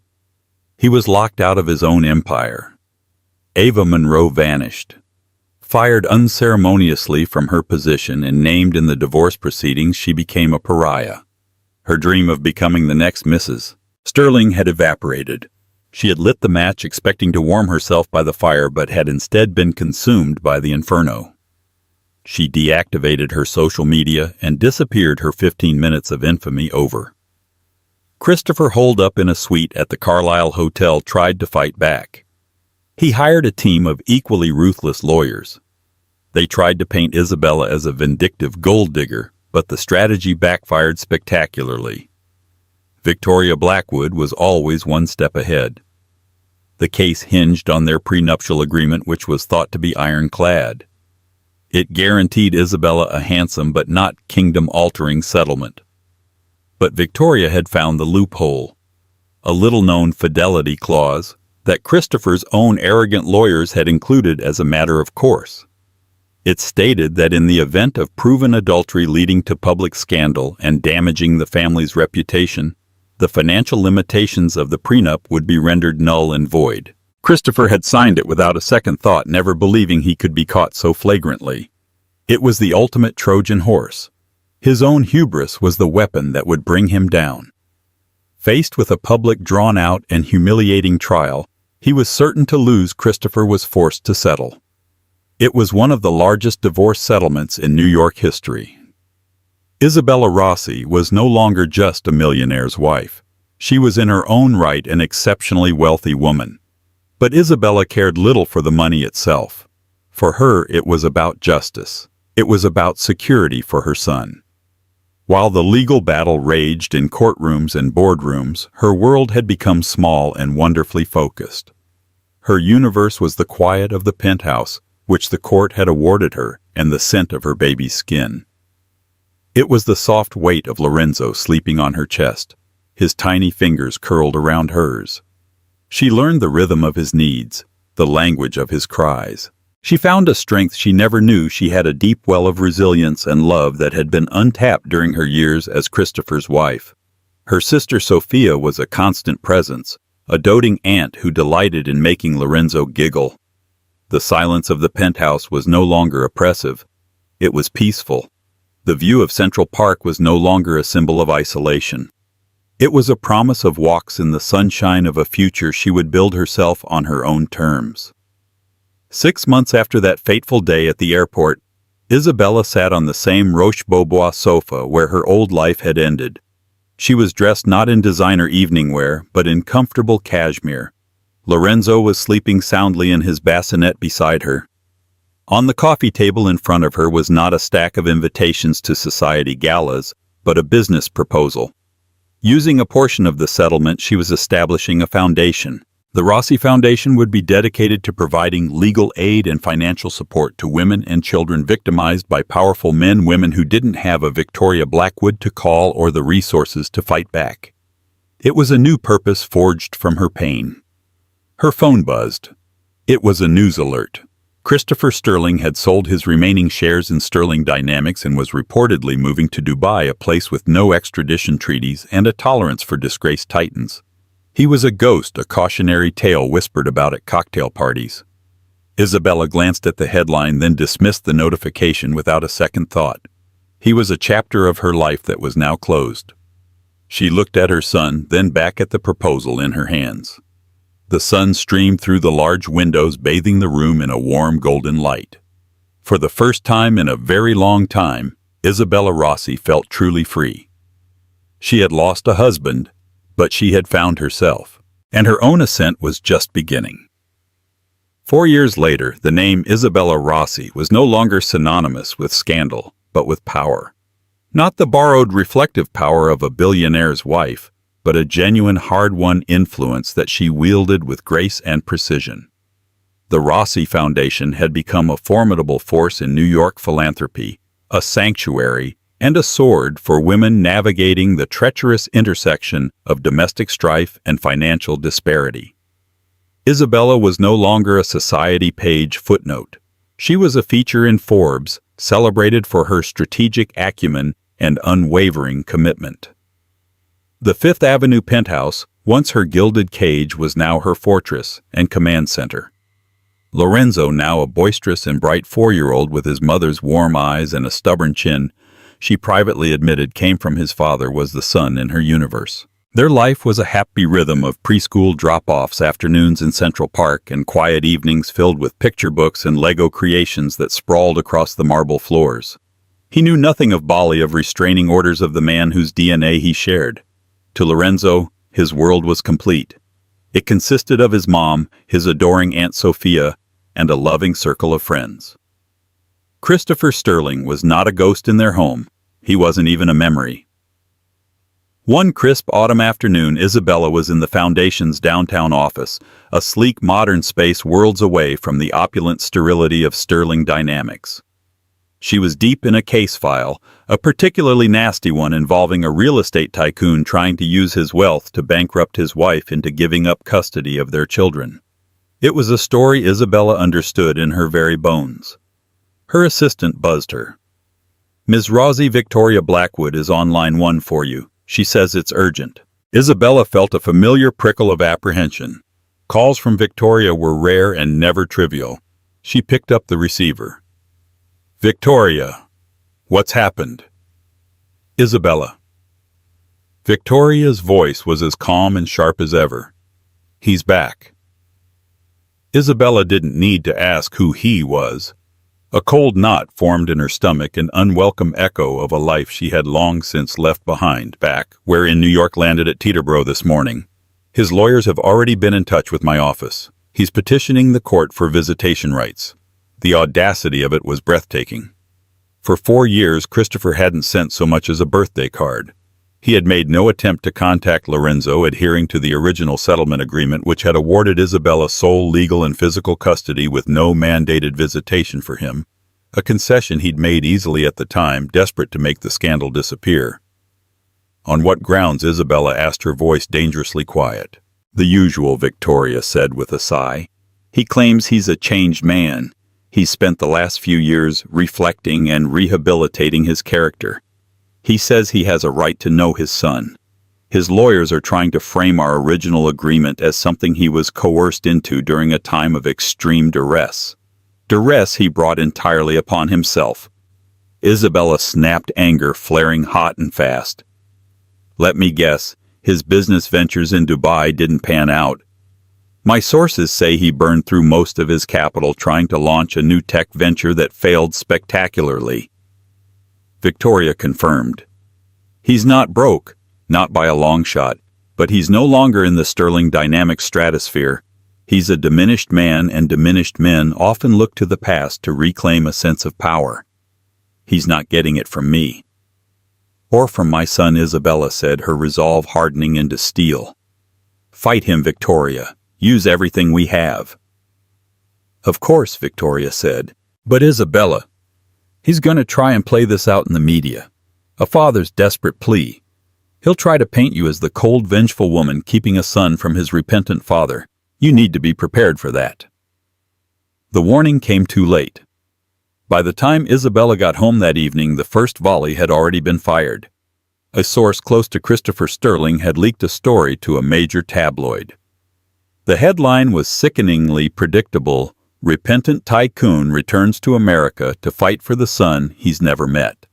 He was locked out of his own empire. Ava Monroe vanished. Fired unceremoniously from her position and named in the divorce proceedings, she became a pariah. Her dream of becoming the next Mrs. Sterling had evaporated. She had lit the match expecting to warm herself by the fire, but had instead been consumed by the inferno. She deactivated her social media and disappeared, her 15 minutes of infamy over. Christopher, holed up in a suite at the Carlisle Hotel, tried to fight back. He hired a team of equally ruthless lawyers. They tried to paint Isabella as a vindictive gold digger, but the strategy backfired spectacularly. Victoria Blackwood was always one step ahead. The case hinged on their prenuptial agreement, which was thought to be ironclad. It guaranteed Isabella a handsome but not kingdom-altering settlement. But Victoria had found the loophole, a little-known fidelity clause that Christopher's own arrogant lawyers had included as a matter of course. It stated that in the event of proven adultery leading to public scandal and damaging the family's reputation, the financial limitations of the prenup would be rendered null and void. Christopher had signed it without a second thought, never believing he could be caught so flagrantly. It was the ultimate Trojan horse. His own hubris was the weapon that would bring him down. Faced with a public, drawn-out, and humiliating trial, he was certain to lose. Christopher was forced to settle. It was one of the largest divorce settlements in New York history. Isabella Rossi was no longer just a millionaire's wife. She was in her own right an exceptionally wealthy woman. But Isabella cared little for the money itself. For her, it was about justice. It was about security for her son. While the legal battle raged in courtrooms and boardrooms, her world had become small and wonderfully focused. Her universe was the quiet of the penthouse, which the court had awarded her, and the scent of her baby's skin. It was the soft weight of Lorenzo sleeping on her chest, his tiny fingers curled around hers. She learned the rhythm of his needs, the language of his cries. She found a strength she never knew. She had a deep well of resilience and love that had been untapped during her years as Christopher's wife. Her sister Sophia was a constant presence, a doting aunt who delighted in making Lorenzo giggle. The silence of the penthouse was no longer oppressive. It was peaceful. The view of Central Park was no longer a symbol of isolation. It was a promise of walks in the sunshine of a future she would build herself on her own terms. 6 months after that fateful day at the airport, Isabella sat on the same Roche-Beaubois sofa where her old life had ended. She was dressed not in designer evening wear, but in comfortable cashmere. Lorenzo was sleeping soundly in his bassinet beside her. On the coffee table in front of her was not a stack of invitations to society galas, but a business proposal. Using a portion of the settlement, she was establishing a foundation. The Rossi Foundation would be dedicated to providing legal aid and financial support to women and children victimized by powerful men, women who didn't have a Victoria Blackwood to call or the resources to fight back. It was a new purpose forged from her pain. Her phone buzzed. It was a news alert. Christopher Sterling had sold his remaining shares in Sterling Dynamics and was reportedly moving to Dubai, a place with no extradition treaties and a tolerance for disgraced titans. He was a ghost, a cautionary tale whispered about at cocktail parties. Isabella glanced at the headline, then dismissed the notification without a second thought. He was a chapter of her life that was now closed. She looked at her son, then back at the proposal in her hands. The sun streamed through the large windows, bathing the room in a warm golden light. For the first time in a very long time, Isabella Rossi felt truly free. She had lost a husband, but she had found herself, and her own ascent was just beginning. 4 years later, the name Isabella Rossi was no longer synonymous with scandal, but with power. Not the borrowed reflective power of a billionaire's wife, but a genuine hard-won influence that she wielded with grace and precision. The Rossi Foundation had become a formidable force in New York philanthropy, a sanctuary, and a sword for women navigating the treacherous intersection of domestic strife and financial disparity. Isabella was no longer a society page footnote. She was a feature in Forbes, celebrated for her strategic acumen and unwavering commitment. The Fifth Avenue penthouse, once her gilded cage, was now her fortress and command center. Lorenzo, now a boisterous and bright 4-year-old with his mother's warm eyes and a stubborn chin, she privately admitted came from his father, was the sun in her universe. Their life was a happy rhythm of preschool drop-offs, afternoons in Central Park, and quiet evenings filled with picture books and Lego creations that sprawled across the marble floors. He knew nothing of Bali, of restraining orders of the man whose DNA he shared. To Lorenzo, his world was complete. It consisted of his mom, his adoring Aunt Sophia, and a loving circle of friends. Christopher Sterling was not a ghost in their home. He wasn't even a memory. One crisp autumn afternoon, Isabella was in the Foundation's downtown office, a sleek modern space worlds away from the opulent sterility of Sterling Dynamics. She was deep in a case file, a particularly nasty one involving a real estate tycoon trying to use his wealth to bankrupt his wife into giving up custody of their children. It was a story Isabella understood in her very bones. Her assistant buzzed her. "Ms. Rosie Victoria Blackwood is on line 1 for you. She says it's urgent." Isabella felt a familiar prickle of apprehension. Calls from Victoria were rare and never trivial. She picked up the receiver. "Victoria, what's happened?" "Isabella." Victoria's voice was as calm and sharp as ever. "He's back." Isabella didn't need to ask who he was. A cold knot formed in her stomach, an unwelcome echo of a life she had long since left behind, back where in New York landed at Teterboro this morning. "His lawyers have already been in touch with my office. He's petitioning the court for visitation rights." The audacity of it was breathtaking. For 4 years, Christopher hadn't sent so much as a birthday card. He had made no attempt to contact Lorenzo, adhering to the original settlement agreement which had awarded Isabella sole legal and physical custody with no mandated visitation for him, a concession he'd made easily at the time, desperate to make the scandal disappear. "On what grounds?" Isabella asked, her voice dangerously quiet. "The usual," Victoria said with a sigh. "He claims he's a changed man. He's spent the last few years reflecting and rehabilitating his character. He says he has a right to know his son. His lawyers are trying to frame our original agreement as something he was coerced into during a time of extreme duress. Duress he brought entirely upon himself." Isabella snapped, anger flaring hot and fast. "Let me guess, his business ventures in Dubai didn't pan out. My sources say he burned through most of his capital trying to launch a new tech venture that failed spectacularly." Victoria confirmed. "He's not broke, not by a long shot, but he's no longer in the Sterling Dynamics stratosphere. He's a diminished man, and diminished men often look to the past to reclaim a sense of power. He's not getting it from me." "Or from my son," Isabella said, her resolve hardening into steel. "Fight him, Victoria. Use everything we have." "Of course," Victoria said. "But Isabella, he's going to try and play this out in the media. A father's desperate plea. He'll try to paint you as the cold, vengeful woman keeping a son from his repentant father. You need to be prepared for that." The warning came too late. By the time Isabella got home that evening, the first volley had already been fired. A source close to Christopher Sterling had leaked a story to a major tabloid. The headline was sickeningly predictable: "Repentant tycoon returns to America to fight for the son he's never met."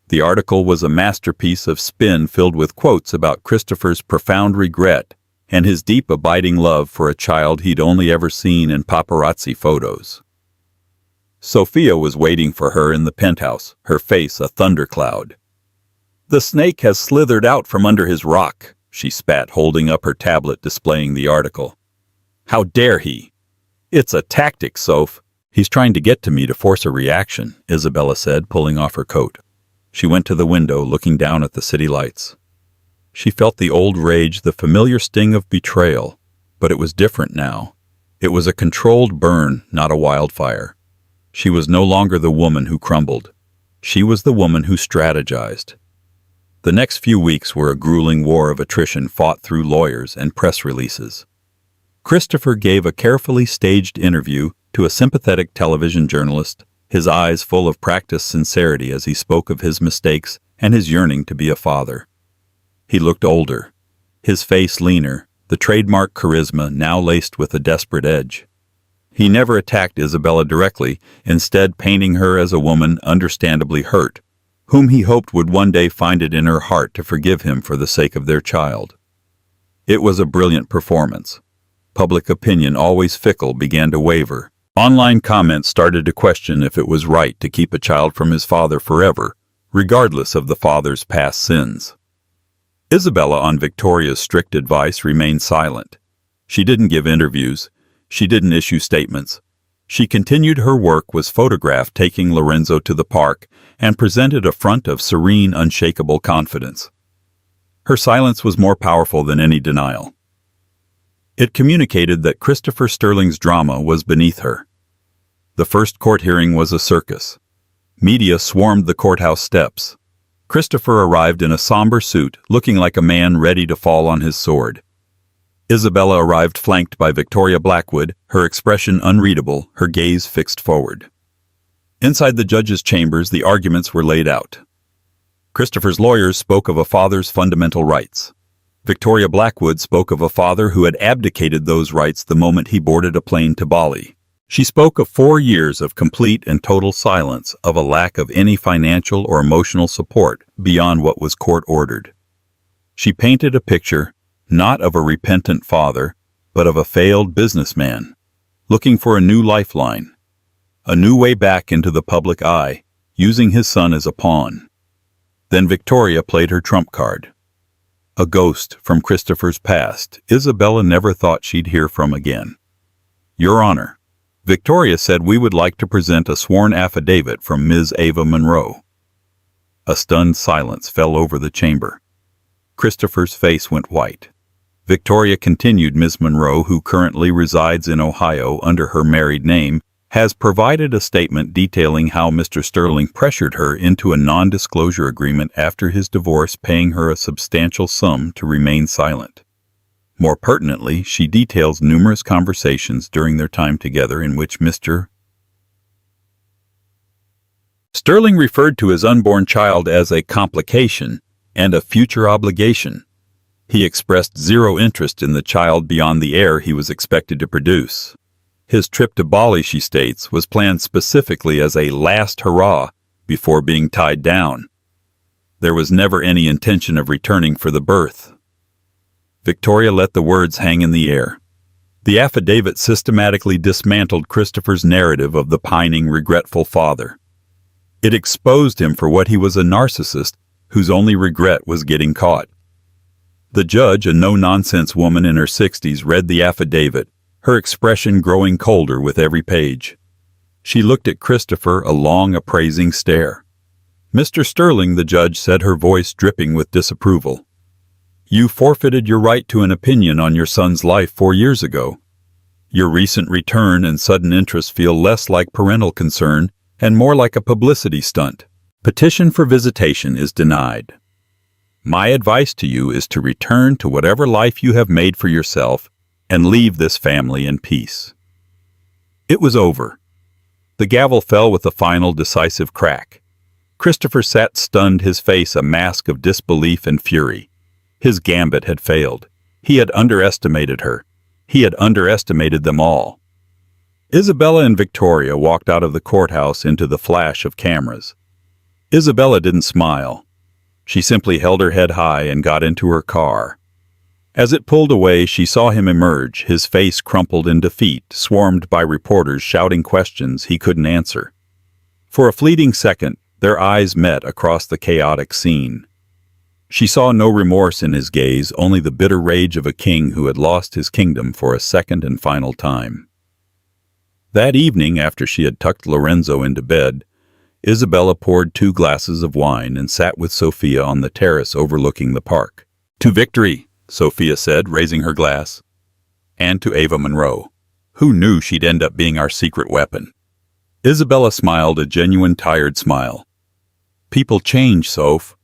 The article was a masterpiece of spin filled with quotes about Christopher's profound regret and his deep abiding love for a child he'd only ever seen in paparazzi photos. Sophia was waiting for her in the penthouse, her face a thundercloud. "The snake has slithered out from under his rock," she spat, holding up her tablet displaying the article. "How dare he? It's a tactic, Soph. He's trying to get to me to force a reaction," Isabella said, pulling off her coat. She went to the window, looking down at the city lights. She felt the old rage, the familiar sting of betrayal, but it was different now. It was a controlled burn, not a wildfire. She was no longer the woman who crumbled. She was the woman who strategized. The next few weeks were a grueling war of attrition fought through lawyers and press releases. Christopher gave a carefully staged interview to a sympathetic television journalist, his eyes full of practiced sincerity as he spoke of his mistakes and his yearning to be a father. He looked older, his face leaner, the trademark charisma now laced with a desperate edge. He never attacked Isabella directly, instead painting her as a woman understandably hurt, whom he hoped would one day find it in her heart to forgive him for the sake of their child. It was a brilliant performance. Public opinion, always fickle, began to waver. Online comments started to question if it was right to keep a child from his father forever, regardless of the father's past sins. Isabella, on Victoria's strict advice, remained silent. She didn't give interviews. She didn't issue statements. She continued her work, was photographed taking Lorenzo to the park, and presented a front of serene, unshakable confidence. Her silence was more powerful than any denial. It communicated that Christopher Sterling's drama was beneath her. The first court hearing was a circus. Media swarmed the courthouse steps. Christopher arrived in a somber suit, looking like a man ready to fall on his sword. Isabella arrived flanked by Victoria Blackwood, her expression unreadable, her gaze fixed forward. Inside the judge's chambers, the arguments were laid out. Christopher's lawyers spoke of a father's fundamental rights. Victoria Blackwood spoke of a father who had abdicated those rights the moment he boarded a plane to Bali. She spoke of 4 years of complete and total silence, of a lack of any financial or emotional support beyond what was court-ordered. She painted a picture, not of a repentant father, but of a failed businessman, looking for a new lifeline, a new way back into the public eye, using his son as a pawn. Then Victoria played her trump card. A ghost from Christopher's past Isabella never thought she'd hear from again. "Your Honor," Victoria said, "we would like to present a sworn affidavit from Ms. Ava Monroe." A stunned silence fell over the chamber. Christopher's face went white. Victoria continued, "Ms. Monroe, who currently resides in Ohio under her married name, has provided a statement detailing how Mr. Sterling pressured her into a non-disclosure agreement after his divorce, paying her a substantial sum to remain silent. More pertinently, she details numerous conversations during their time together in which Mr. Sterling referred to his unborn child as a complication and a future obligation. He expressed zero interest in the child beyond the heir he was expected to produce. His trip to Bali, she states, was planned specifically as a last hurrah before being tied down. There was never any intention of returning for the birth. Victoria let the words hang in the air. The affidavit systematically dismantled Christopher's narrative of the pining, regretful father. It exposed him for what he was, a narcissist whose only regret was getting caught. The judge, a no-nonsense woman in her 60s, read the affidavit, her expression growing colder with every page. She looked at Christopher, a long, appraising stare. "Mr. Sterling," the judge said, her voice dripping with disapproval, "you forfeited your right to an opinion on your son's life 4 years ago. Your recent return and sudden interest feel less like parental concern and more like a publicity stunt. Petition for visitation is denied. My advice to you is to return to whatever life you have made for yourself and leave this family in peace." It was over. The gavel fell with a final decisive crack. Christopher sat stunned, his face a mask of disbelief and fury. His gambit had failed. He had underestimated her. He had underestimated them all. Isabella and Victoria walked out of the courthouse into the flash of cameras. Isabella didn't smile. She simply held her head high and got into her car. As it pulled away, she saw him emerge, his face crumpled in defeat, swarmed by reporters shouting questions he couldn't answer. For a fleeting second, their eyes met across the chaotic scene. She saw no remorse in his gaze, only the bitter rage of a king who had lost his kingdom for a second and final time. That evening, after she had tucked Lorenzo into bed, Isabella poured 2 glasses of wine and sat with Sophia on the terrace overlooking the park. "To victory," Sophia said, raising her glass. "And to Ava Monroe. Who knew she'd end up being our secret weapon?" Isabella smiled, a genuine tired smile. "People change, Soph.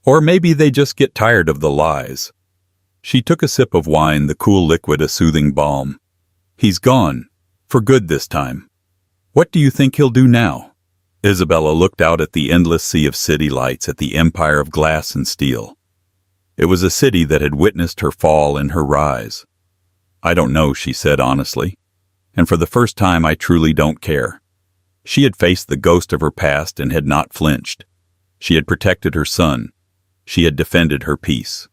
Or maybe they just get tired of the lies." She took a sip of wine, the cool liquid a soothing balm. "He's gone. For good this time. What do you think he'll do now?" Isabella looked out at the endless sea of city lights, at the empire of glass and steel. It was a city that had witnessed her fall and her rise. "I don't know," she said honestly. "And for the first time, I truly don't care." She had faced the ghost of her past and had not flinched. She had protected her son. She had defended her peace.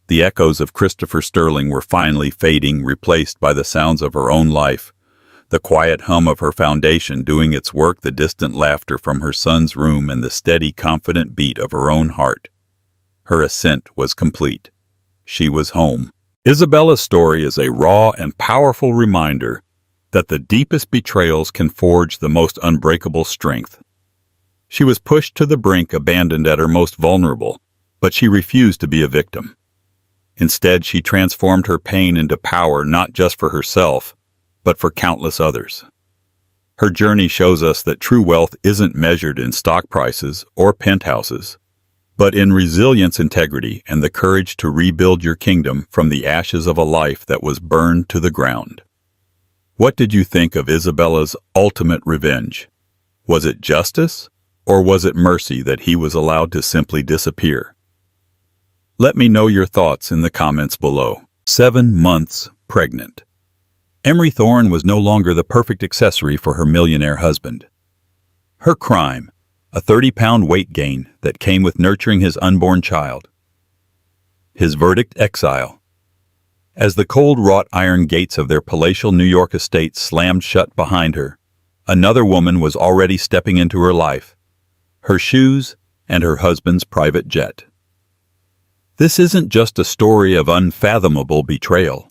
The echoes of Christopher Sterling were finally fading, replaced by the sounds of her own life. The quiet hum of her foundation doing its work, the distant laughter from her son's room, and the steady, confident beat of her own heart. Her ascent was complete. She was home. Isabella's story is a raw and powerful reminder that the deepest betrayals can forge the most unbreakable strength. She was pushed to the brink, abandoned at her most vulnerable, But she refused to be a victim. Instead, she transformed her pain into power not just for herself, but for countless others. Her journey shows us that true wealth isn't measured in stock prices or penthouses, but in resilience, integrity, and the courage to rebuild your kingdom from the ashes of a life that was burned to the ground. What did you think of Isabella's ultimate revenge? Was it justice, or was it mercy that he was allowed to simply disappear? Let me know your thoughts in the comments below. 7 months pregnant. Emery Thorne was no longer the perfect accessory for her millionaire husband. Her crime, a 30-pound weight gain that came with nurturing his unborn child. His verdict, exile. As the cold wrought iron gates of their palatial New York estate slammed shut behind her, another woman was already stepping into her life, her shoes and her husband's private jet. This isn't just a story of unfathomable betrayal.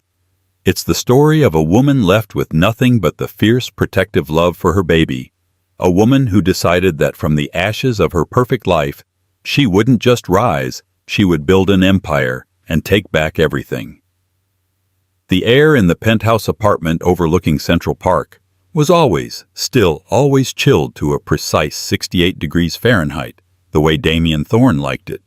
It's the story of a woman left with nothing but the fierce, protective love for her baby, a woman who decided that from the ashes of her perfect life, she wouldn't just rise, she would build an empire and take back everything. The air in the penthouse apartment overlooking Central Park was always chilled to a precise 68 degrees Fahrenheit, the way Damien Thorne liked it.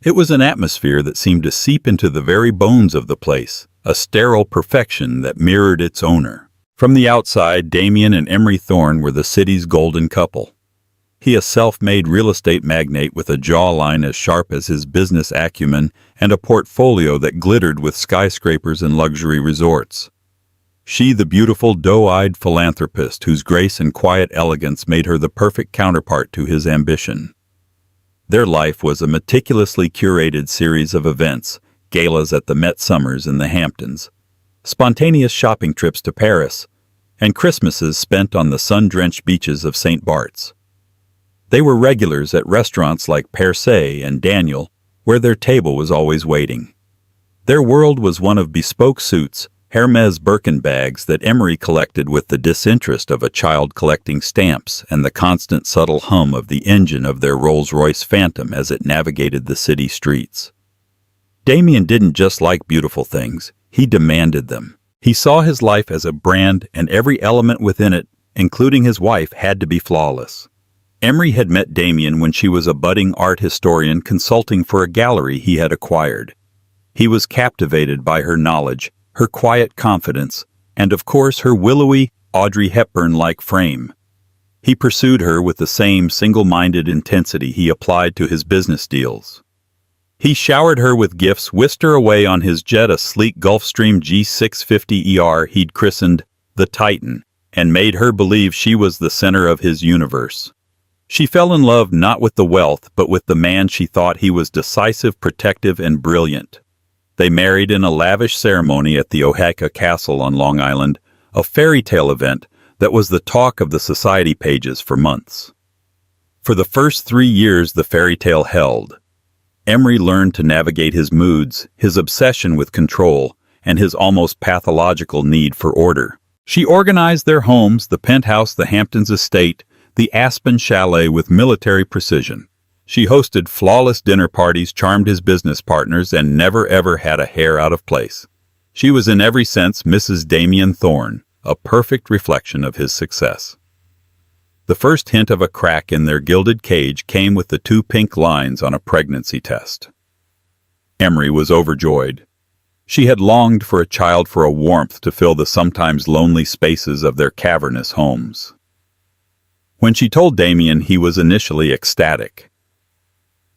It was an atmosphere that seemed to seep into the very bones of the place, a sterile perfection that mirrored its owner. From the outside, Damien and Emery Thorne were the city's golden couple. He, a self-made real estate magnate with a jawline as sharp as his business acumen and a portfolio that glittered with skyscrapers and luxury resorts. She, the beautiful, doe-eyed philanthropist whose grace and quiet elegance made her the perfect counterpart to his ambition. Their life was a meticulously curated series of events, galas at the Met Summers in the Hamptons, spontaneous shopping trips to Paris, and Christmases spent on the sun-drenched beaches of St. Bart's. They were regulars at restaurants like Per Se and Daniel, where their table was always waiting. Their world was one of bespoke suits, Hermes Birkin bags that Emery collected with the disinterest of a child collecting stamps and the constant subtle hum of the engine of their Rolls-Royce Phantom as it navigated the city streets. Damien didn't just like beautiful things, he demanded them. He saw his life as a brand, and every element within it, including his wife, had to be flawless. Emery had met Damien when she was a budding art historian consulting for a gallery he had acquired. He was captivated by her knowledge, her quiet confidence, and of course her willowy, Audrey Hepburn-like frame. He pursued her with the same single-minded intensity he applied to his business deals. He showered her with gifts, whisked her away on his jet, a sleek Gulfstream G650ER he'd christened the Titan, and made her believe she was the center of his universe. She fell in love not with the wealth, but with the man she thought he was decisive, protective, and brilliant. They married in a lavish ceremony at the Oaxaca Castle on Long Island, a fairy tale event that was the talk of the society pages for months. For the first 3 years the fairy tale held, Emery learned to navigate his moods, his obsession with control, and his almost pathological need for order. She organized their homes, the penthouse, the Hamptons estate, the Aspen Chalet, with military precision. She hosted flawless dinner parties, charmed his business partners, and never ever had a hair out of place. She was in every sense Mrs. Damien Thorne, a perfect reflection of his success. The first hint of a crack in their gilded cage came with the 2 pink lines on a pregnancy test. Emery was overjoyed. She had longed for a child, for a warmth to fill the sometimes lonely spaces of their cavernous homes. When she told Damien, he was initially ecstatic.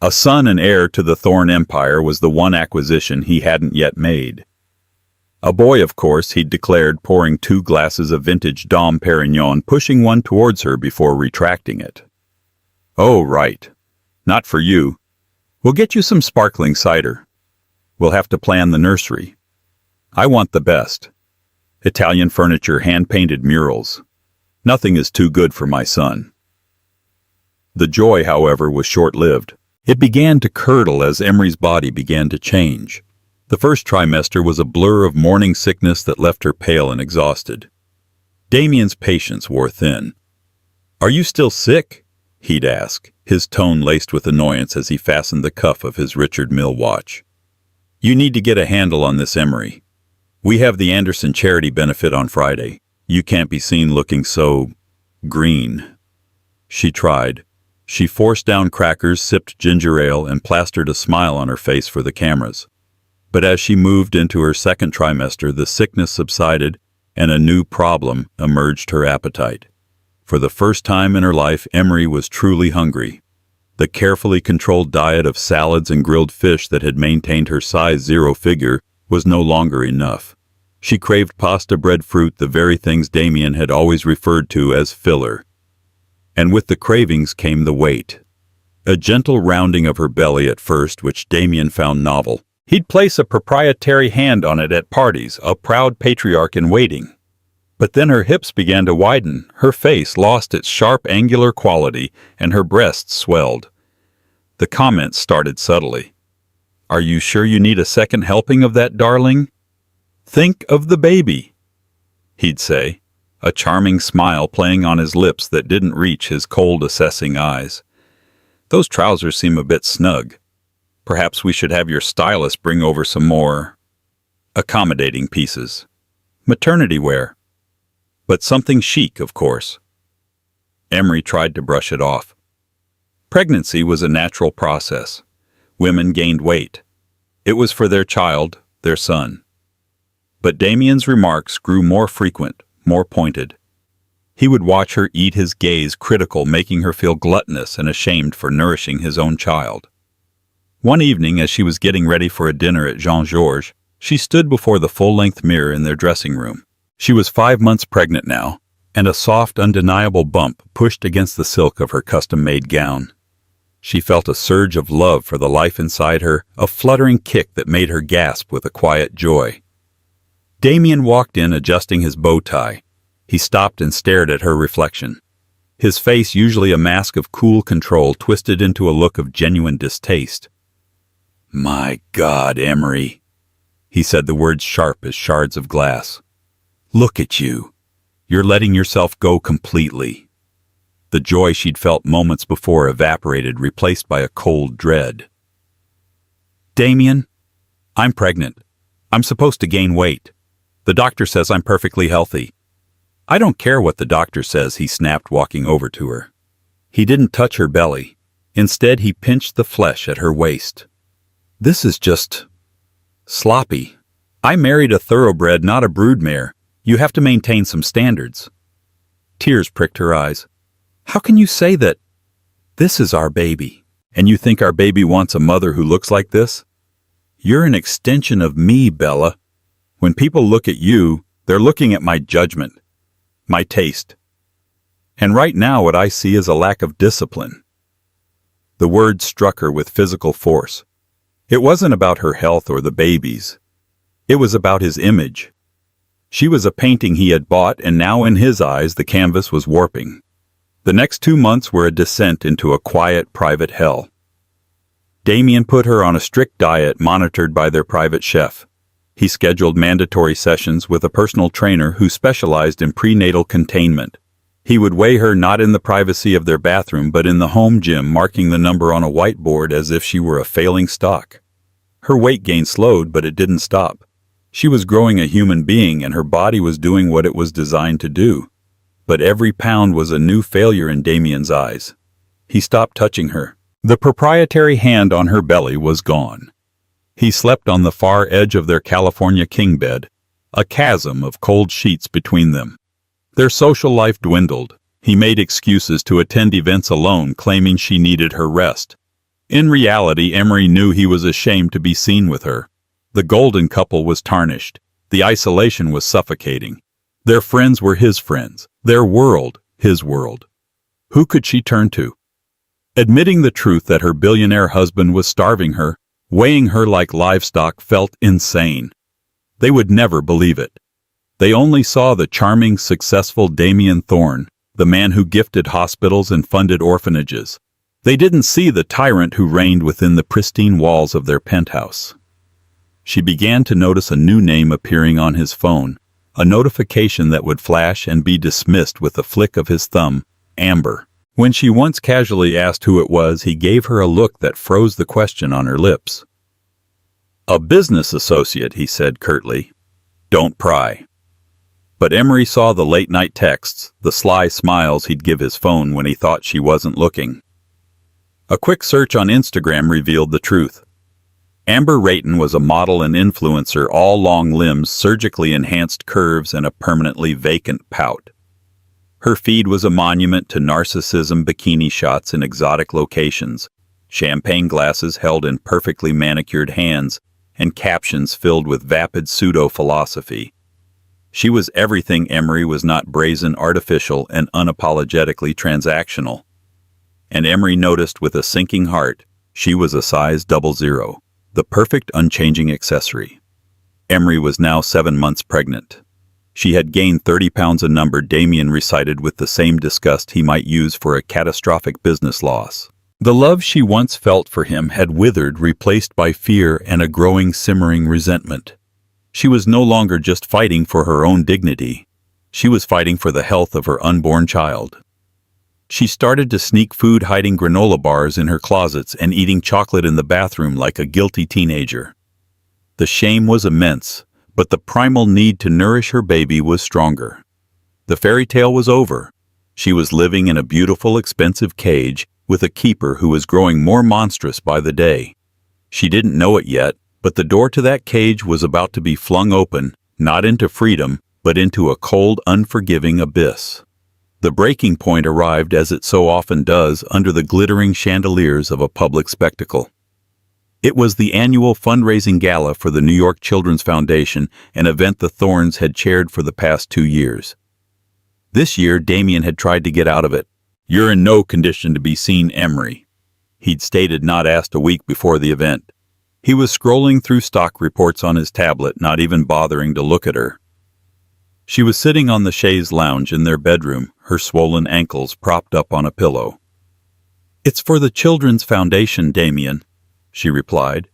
A son and heir to the Thorne empire was the one acquisition he hadn't yet made. A boy, of course, he'd declared, pouring 2 glasses of vintage Dom Perignon, pushing one towards her before retracting it. "Oh, right. Not for you. We'll get you some sparkling cider. We'll have to plan the nursery. I want the best. Italian furniture, hand-painted murals. Nothing is too good for my son." The joy, however, was short-lived. It began to curdle as Emery's body began to change. The first trimester was a blur of morning sickness that left her pale and exhausted. Damien's patience wore thin. "Are you still sick? he'd ask, his tone laced with annoyance as he fastened the cuff of his Richard Mille watch. "You need to get a handle on this, Emery. We have the Anderson charity benefit on Friday. You can't be seen looking so green." She tried. She forced down crackers, sipped ginger ale, and plastered a smile on her face for the cameras. But as she moved into her second trimester, the sickness subsided, and a new problem emerged: her appetite. For the first time in her life, Emery was truly hungry. The carefully controlled diet of salads and grilled fish that had maintained her size 0 figure was no longer enough. She craved pasta, bread, fruit, the very things Damien had always referred to as filler. And with the cravings came the weight. A gentle rounding of her belly at first, which Damien found novel. He'd place a proprietary hand on it at parties, a proud patriarch in waiting. But then her hips began to widen, her face lost its sharp angular quality, and her breasts swelled. The comments started subtly. "Are you sure you need a second helping of that, darling? Think of the baby," he'd say, a charming smile playing on his lips that didn't reach his cold, assessing eyes. "Those trousers seem a bit snug. Perhaps we should have your stylist bring over some more accommodating pieces. Maternity wear. But something chic, of course." Emery tried to brush it off. Pregnancy was a natural process. Women gained weight. It was for their child, their son. But Damien's remarks grew more frequent, more pointed. He would watch her eat, his gaze critical, making her feel gluttonous and ashamed for nourishing his own child. One evening, as she was getting ready for a dinner at Jean-Georges, she stood before the full-length mirror in their dressing room. She was 5 months pregnant now, and a soft, undeniable bump pushed against the silk of her custom-made gown. She felt a surge of love for the life inside her, a fluttering kick that made her gasp with a quiet joy. Damien walked in, adjusting his bow tie. He stopped and stared at her reflection. His face, usually a mask of cool control, twisted into a look of genuine distaste. "My God, Emery," he said, the words sharp as shards of glass. "Look at you. You're letting yourself go completely." The joy she'd felt moments before evaporated, replaced by a cold dread. "Damien, I'm pregnant. I'm supposed to gain weight. The doctor says I'm perfectly healthy." "I don't care what the doctor says," he snapped, walking over to her. He didn't touch her belly. Instead, he pinched the flesh at her waist. "This is just sloppy. I married a thoroughbred, not a broodmare. You have to maintain some standards." Tears pricked her eyes. "How can you say that? This is our baby, and you think our baby wants a mother who looks like this? You're an extension of me, Bella. When people look at you, they're looking at my judgment, my taste. And right now what I see is a lack of discipline." The words struck her with physical force. It wasn't about her health or the baby's. It was about his image. She was a painting he had bought, and now in his eyes the canvas was warping. The next 2 months were a descent into a quiet, private hell. Damien put her on a strict diet monitored by their private chef. He scheduled mandatory sessions with a personal trainer who specialized in prenatal containment. He would weigh her not in the privacy of their bathroom but in the home gym, marking the number on a whiteboard as if she were a failing stock. Her weight gain slowed, but it didn't stop. She was growing a human being, and her body was doing what it was designed to do. But every pound was a new failure in Damien's eyes. He stopped touching her. The proprietary hand on her belly was gone. He slept on the far edge of their California king bed, a chasm of cold sheets between them. Their social life dwindled. He made excuses to attend events alone, claiming she needed her rest. In reality, Emery knew he was ashamed to be seen with her. The golden couple was tarnished. The isolation was suffocating. Their friends were his friends. Their world, his world. Who could she turn to? Admitting the truth that her billionaire husband was starving her, weighing her like livestock, felt insane. They would never believe it. They only saw the charming, successful Damien Thorne, the man who gifted hospitals and funded orphanages. They didn't see the tyrant who reigned within the pristine walls of their penthouse. She began to notice a new name appearing on his phone, a notification that would flash and be dismissed with a flick of his thumb: Amber. When she once casually asked who it was, he gave her a look that froze the question on her lips. "A business associate," he said curtly. "Don't pry." But Emery saw the late-night texts, the sly smiles he'd give his phone when he thought she wasn't looking. A quick search on Instagram revealed the truth. Amber Rayton was a model and influencer, all long limbs, surgically enhanced curves, and a permanently vacant pout. Her feed was a monument to narcissism, bikini shots in exotic locations, champagne glasses held in perfectly manicured hands, and captions filled with vapid pseudo-philosophy. She was everything Emery was not: brazen, artificial, and unapologetically transactional. And Emery noticed with a sinking heart, she was a size 00, the perfect unchanging accessory. Emery was now 7 months pregnant. She had gained 30 pounds, a number Damien recited with the same disgust he might use for a catastrophic business loss. The love she once felt for him had withered, replaced by fear and a growing, simmering resentment. She was no longer just fighting for her own dignity. She was fighting for the health of her unborn child. She started to sneak food, hiding granola bars in her closets and eating chocolate in the bathroom like a guilty teenager. The shame was immense, but the primal need to nourish her baby was stronger. The fairy tale was over. She was living in a beautiful, expensive cage with a keeper who was growing more monstrous by the day. She didn't know it yet, but the door to that cage was about to be flung open, not into freedom, but into a cold, unforgiving abyss. The breaking point arrived, as it so often does, under the glittering chandeliers of a public spectacle. It was the annual fundraising gala for the New York Children's Foundation, an event the Thorns had chaired for the past 2 years. This year, Damien had tried to get out of it. "You're in no condition to be seen, Emery," he'd stated, not asked, a week before the event. He was scrolling through stock reports on his tablet, not even bothering to look at her. She was sitting on the chaise lounge in their bedroom, her swollen ankles propped up on a pillow. "It's for the Children's Foundation, Damien," she replied,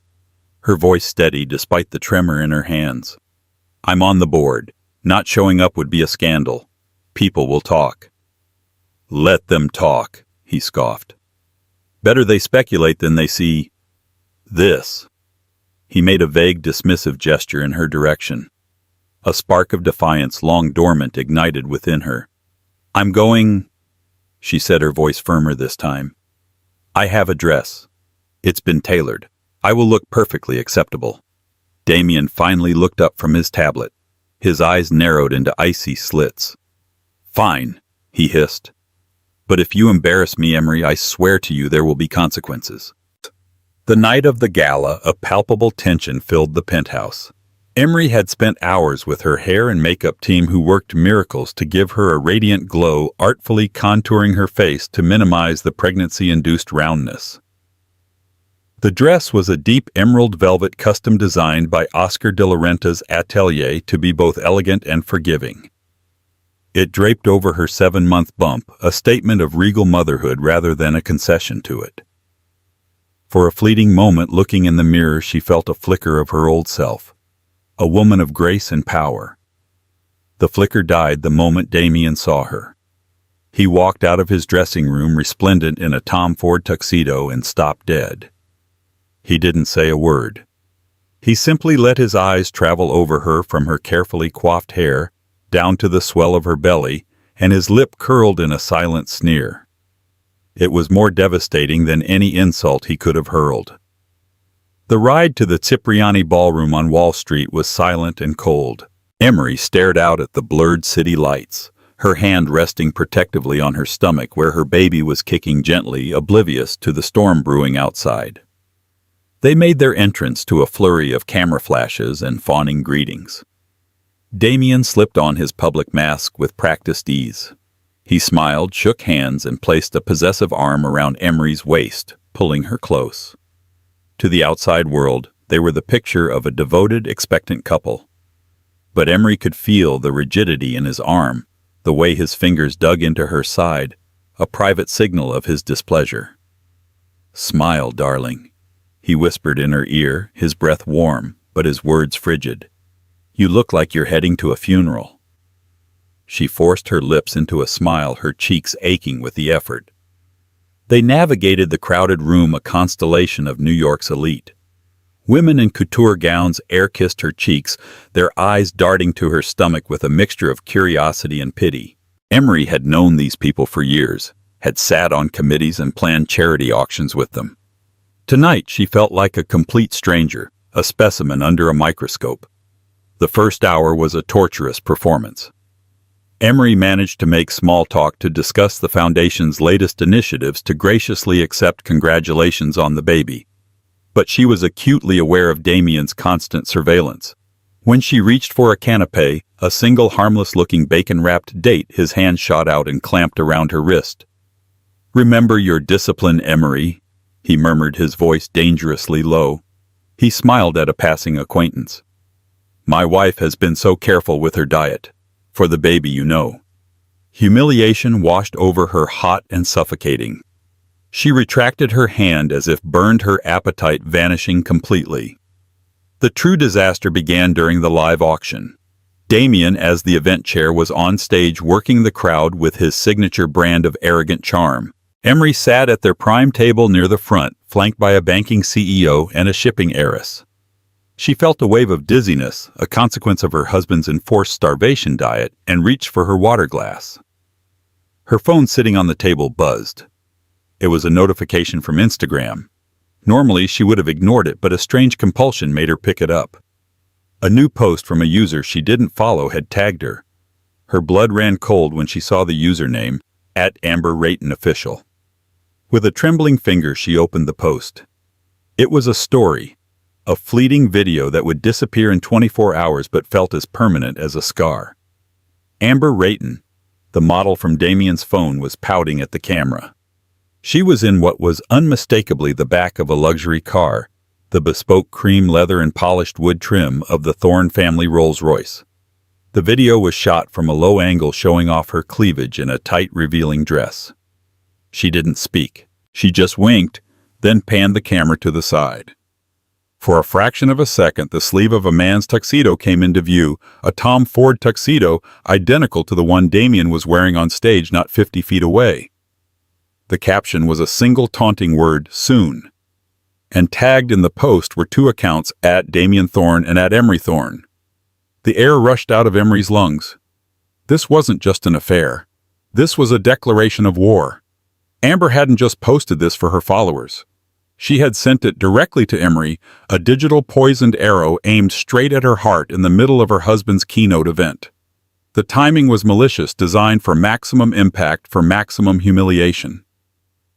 her voice steady despite the tremor in her hands. "I'm on the board. Not showing up would be a scandal. People will talk." "Let them talk," he scoffed. "Better they speculate than they see this." He made a vague, dismissive gesture in her direction. A spark of defiance, long dormant, ignited within her. "I'm going," she said, her voice firmer this time. "I have a dress. It's been tailored. I will look perfectly acceptable." Damien finally looked up from his tablet. His eyes narrowed into icy slits. "Fine," he hissed. "But if you embarrass me, Emery, I swear to you there will be consequences." The night of the gala, a palpable tension filled the penthouse. Emery had spent hours with her hair and makeup team, who worked miracles to give her a radiant glow, artfully contouring her face to minimize the pregnancy-induced roundness. The dress was a deep emerald velvet, custom designed by Oscar de la Renta's atelier to be both elegant and forgiving. It draped over her 7-month bump, a statement of regal motherhood rather than a concession to it. For a fleeting moment, looking in the mirror, she felt a flicker of her old self, a woman of grace and power. The flicker died the moment Damien saw her. He walked out of his dressing room, resplendent in a Tom Ford tuxedo, and stopped dead. He didn't say a word. He simply let his eyes travel over her, from her carefully coiffed hair down to the swell of her belly, and his lip curled in a silent sneer. It was more devastating than any insult he could have hurled. The ride to the Cipriani Ballroom on Wall Street was silent and cold. Emery stared out at the blurred city lights, her hand resting protectively on her stomach where her baby was kicking gently, oblivious to the storm brewing outside. They made their entrance to a flurry of camera flashes and fawning greetings. Damien slipped on his public mask with practiced ease. He smiled, shook hands, and placed a possessive arm around Emery's waist, pulling her close. To the outside world, they were the picture of a devoted, expectant couple. But Emery could feel the rigidity in his arm, the way his fingers dug into her side, a private signal of his displeasure. "Smile, darling," he whispered in her ear, his breath warm, but his words frigid. "You look like you're heading to a funeral." She forced her lips into a smile, her cheeks aching with the effort. They navigated the crowded room, a constellation of New York's elite. Women in couture gowns air-kissed her cheeks, their eyes darting to her stomach with a mixture of curiosity and pity. Emery had known these people for years, had sat on committees and planned charity auctions with them. Tonight she felt like a complete stranger, a specimen under a microscope. The first hour was a torturous performance. Emery managed to make small talk to discuss the Foundation's latest initiatives to graciously accept congratulations on the baby. But she was acutely aware of Damien's constant surveillance. When she reached for a canapé, a single harmless-looking bacon-wrapped date, his hand shot out and clamped around her wrist. "Remember your discipline, Emery," he murmured, his voice dangerously low. He smiled at a passing acquaintance. "My wife has been so careful with her diet. For the baby, you know." Humiliation washed over her, hot and suffocating. She retracted her hand as if burned, her appetite vanishing completely. The true disaster began during the live auction. Damien, as the event chair, was on stage working the crowd with his signature brand of arrogant charm. Emery sat at their prime table near the front, flanked by a banking CEO and a shipping heiress. She felt a wave of dizziness, a consequence of her husband's enforced starvation diet, and reached for her water glass. Her phone sitting on the table buzzed. It was a notification from Instagram. Normally she would have ignored it, but a strange compulsion made her pick it up. A new post from a user she didn't follow had tagged her. Her blood ran cold when she saw the username, @AmberRaytonOfficial. With a trembling finger she opened the post. It was a story, a fleeting video that would disappear in 24 hours but felt as permanent as a scar. Amber Rayton, the model from Damien's phone, was pouting at the camera. She was in what was unmistakably the back of a luxury car, the bespoke cream leather and polished wood trim of the Thorne family Rolls-Royce. The video was shot from a low angle, showing off her cleavage in a tight, revealing dress. She didn't speak. She just winked, then panned the camera to the side. For a fraction of a second, the sleeve of a man's tuxedo came into view, a Tom Ford tuxedo identical to the one Damien was wearing on stage not 50 feet away. The caption was a single taunting word, "soon." And tagged in the post were two accounts, @Damien Thorne and @Emery Thorne. The air rushed out of Emery's lungs. This wasn't just an affair. This was a declaration of war. Amber hadn't just posted this for her followers. She had sent it directly to Emery, a digital poisoned arrow aimed straight at her heart in the middle of her husband's keynote event. The timing was malicious, designed for maximum impact, for maximum humiliation.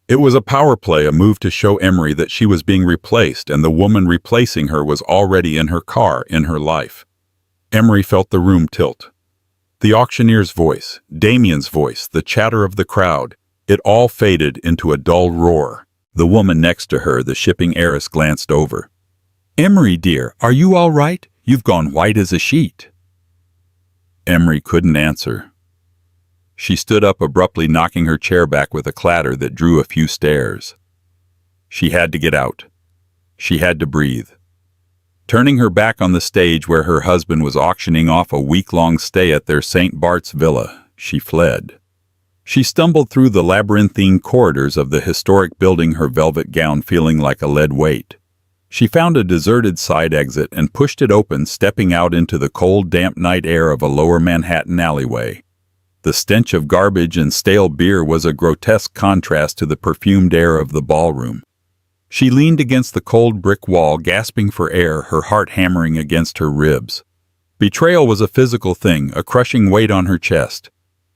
It was a power play, a move to show Emery that she was being replaced, and the woman replacing her was already in her car, in her life. Emery felt the room tilt. The auctioneer's voice, Damien's voice, the chatter of the crowd, it all faded into a dull roar. The woman next to her, the shipping heiress, glanced over. "Emery, dear, are you all right? You've gone white as a sheet." Emery couldn't answer. She stood up abruptly, knocking her chair back with a clatter that drew a few stares. She had to get out. She had to breathe. Turning her back on the stage where her husband was auctioning off a week-long stay at their St. Bart's villa, she fled. She stumbled through the labyrinthine corridors of the historic building, her velvet gown feeling like a lead weight. She found a deserted side exit and pushed it open, stepping out into the cold, damp night air of a lower Manhattan alleyway. The stench of garbage and stale beer was a grotesque contrast to the perfumed air of the ballroom. She leaned against the cold brick wall, gasping for air, her heart hammering against her ribs. Betrayal was a physical thing, a crushing weight on her chest.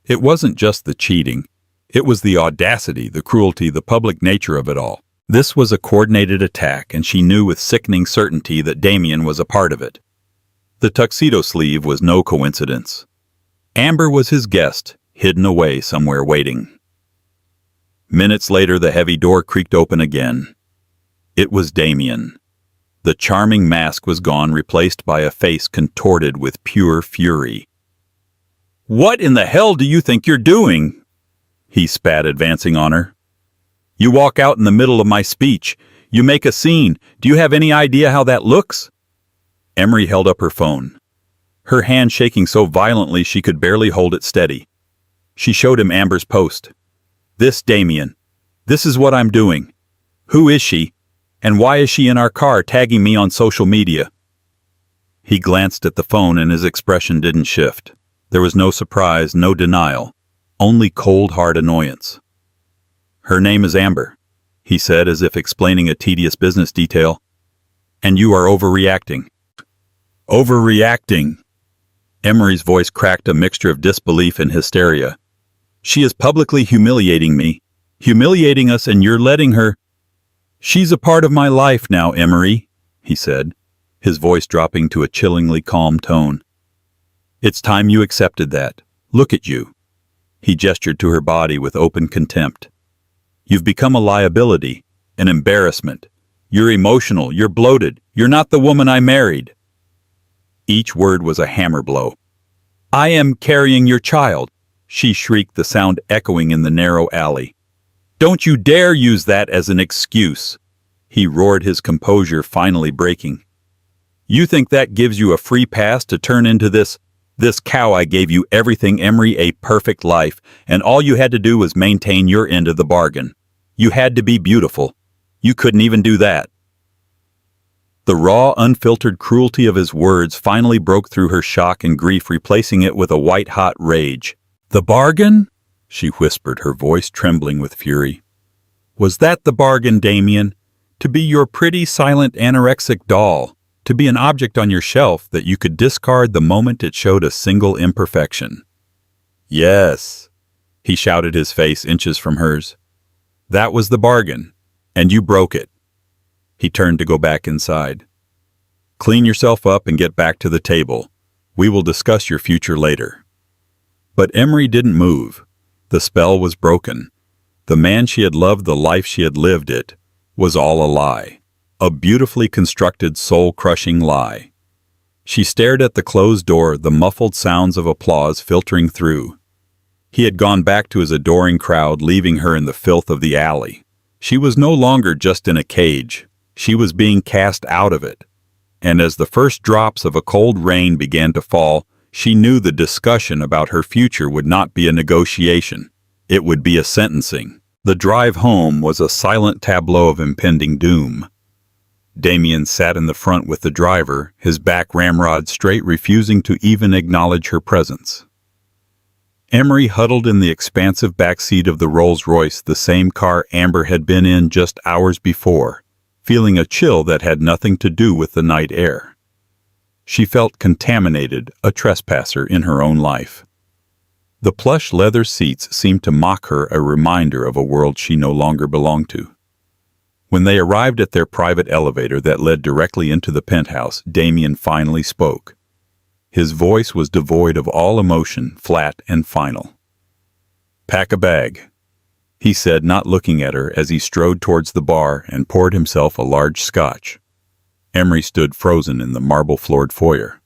It wasn't just the cheating. It was the audacity, the cruelty, the public nature of it all. This was a coordinated attack, and she knew with sickening certainty that Damien was a part of it. The tuxedo sleeve was no coincidence. Amber was his guest, hidden away somewhere waiting. Minutes later, the heavy door creaked open again. It was Damien. The charming mask was gone, replaced by a face contorted with pure fury. "What in the hell do you think you're doing?" he spat, advancing on her. "You walk out in the middle of my speech. You make a scene. Do you have any idea how that looks?" Emery held up her phone, her hand shaking so violently she could barely hold it steady. She showed him Amber's post. "This Damien. This is what I'm doing. Who is she? And why is she in our car tagging me on social media?" He glanced at the phone and his expression didn't shift. There was no surprise, no denial, only cold, hard annoyance. "Her name is Amber," he said as if explaining a tedious business detail. "And you are overreacting." "Overreacting?" Emery's voice cracked a mixture of disbelief and hysteria. "She is publicly humiliating me, humiliating us, and you're letting her—" "She's a part of my life now, Emery," he said, his voice dropping to a chillingly calm tone. "It's time you accepted that. Look at you." He gestured to her body with open contempt. "You've become a liability, an embarrassment. You're emotional, you're bloated, you're not the woman I married." Each word was a hammer blow. "I am carrying your child," she shrieked, the sound echoing in the narrow alley. "Don't you dare use that as an excuse," he roared, his composure finally breaking. "You think that gives you a free pass to turn into this cow? I gave you everything, Emery, a perfect life, and all you had to do was maintain your end of the bargain. You had to be beautiful. You couldn't even do that." The raw, unfiltered cruelty of his words finally broke through her shock and grief, replacing it with a white-hot rage. "The bargain?" she whispered, her voice trembling with fury. "Was that the bargain, Damien? To be your pretty, silent, anorexic doll? To be an object on your shelf that you could discard the moment it showed a single imperfection?" "Yes," he shouted, his face inches from hers. "That was the bargain, and you broke it." He turned to go back inside. "Clean yourself up and get back to the table. We will discuss your future later." But Emery didn't move. The spell was broken. The man she had loved, the life she had lived, it was all a lie. A beautifully constructed, soul-crushing lie. She stared at the closed door, the muffled sounds of applause filtering through. He had gone back to his adoring crowd, leaving her in the filth of the alley. She was no longer just in a cage. She was being cast out of it. And as the first drops of a cold rain began to fall, she knew the discussion about her future would not be a negotiation. It would be a sentencing. The drive home was a silent tableau of impending doom. Damien sat in the front with the driver, his back ramrod straight, refusing to even acknowledge her presence. Emery huddled in the expansive back seat of the Rolls-Royce, the same car Amber had been in just hours before, feeling a chill that had nothing to do with the night air. She felt contaminated, a trespasser in her own life. The plush leather seats seemed to mock her, a reminder of a world she no longer belonged to. When they arrived at their private elevator that led directly into the penthouse, Damien finally spoke. His voice was devoid of all emotion, flat and final. "Pack a bag," he said, not looking at her as he strode towards the bar and poured himself a large scotch. Emery stood frozen in the marble-floored foyer.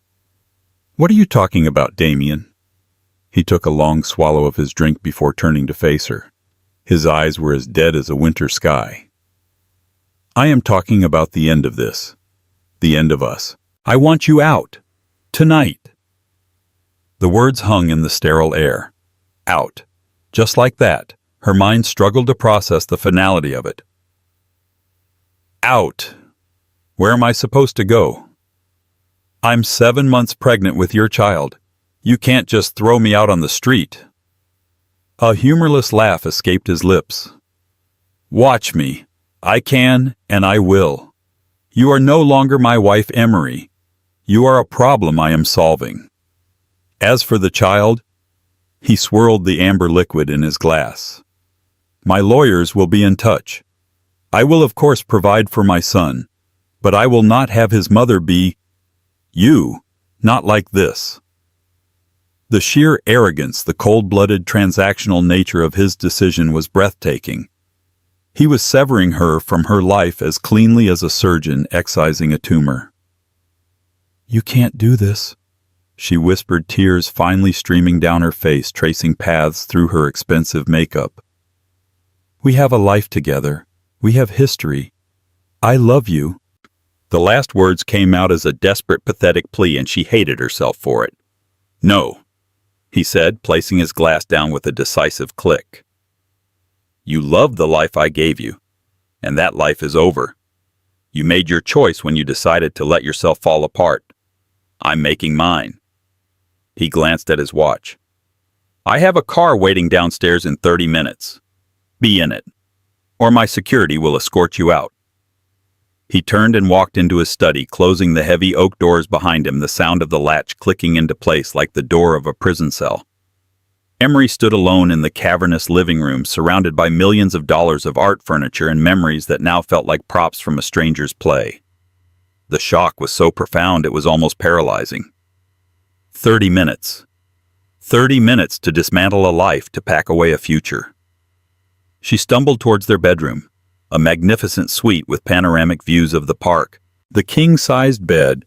"What are you talking about, Damien?" He took a long swallow of his drink before turning to face her. His eyes were as dead as a winter sky. "I am talking about the end of this. The end of us. I want you out. Tonight." The words hung in the sterile air. Out. Just like that. Her mind struggled to process the finality of it. Out. Where am I supposed to go? I'm 7 months pregnant with your child. You can't just throw me out on the street. A humorless laugh escaped his lips. Watch me. I can, and I will. You are no longer my wife, Emery. You are a problem I am solving. As for the child, he swirled the amber liquid in his glass. My lawyers will be in touch. I will of course provide for my son, but I will not have his mother be you, not like this. The sheer arrogance, the cold-blooded transactional nature of his decision was breathtaking. He was severing her from her life as cleanly as a surgeon excising a tumor. You can't do this, she whispered, tears finally streaming down her face, tracing paths through her expensive makeup. We have a life together. We have history. I love you. The last words came out as a desperate, pathetic plea, and she hated herself for it. No, he said, placing his glass down with a decisive click. You loved the life I gave you, and that life is over. You made your choice when you decided to let yourself fall apart. I'm making mine." He glanced at his watch. "I have a car waiting downstairs in 30 minutes. Be in it, or my security will escort you out." He turned and walked into his study, closing the heavy oak doors behind him, the sound of the latch clicking into place like the door of a prison cell. Emery stood alone in the cavernous living room, surrounded by millions of dollars of art furniture and memories that now felt like props from a stranger's play. The shock was so profound it was almost paralyzing. 30 minutes. 30 minutes to dismantle a life, to pack away a future. She stumbled towards their bedroom, a magnificent suite with panoramic views of the park, the king-sized bed,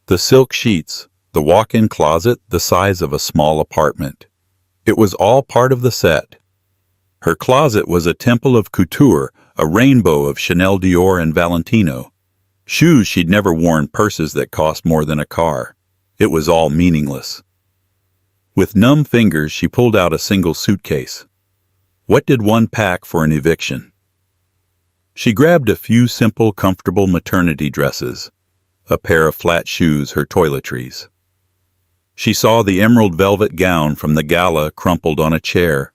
the silk sheets, the walk-in closet the size of a small apartment. It was all part of the set. Her closet was a temple of couture, a rainbow of Chanel, Dior, and Valentino. Shoes she'd never worn, purses that cost more than a car. It was all meaningless. With numb fingers, she pulled out a single suitcase. What did one pack for an eviction? She grabbed a few simple, comfortable maternity dresses, a pair of flat shoes, her toiletries. She saw the emerald velvet gown from the gala crumpled on a chair,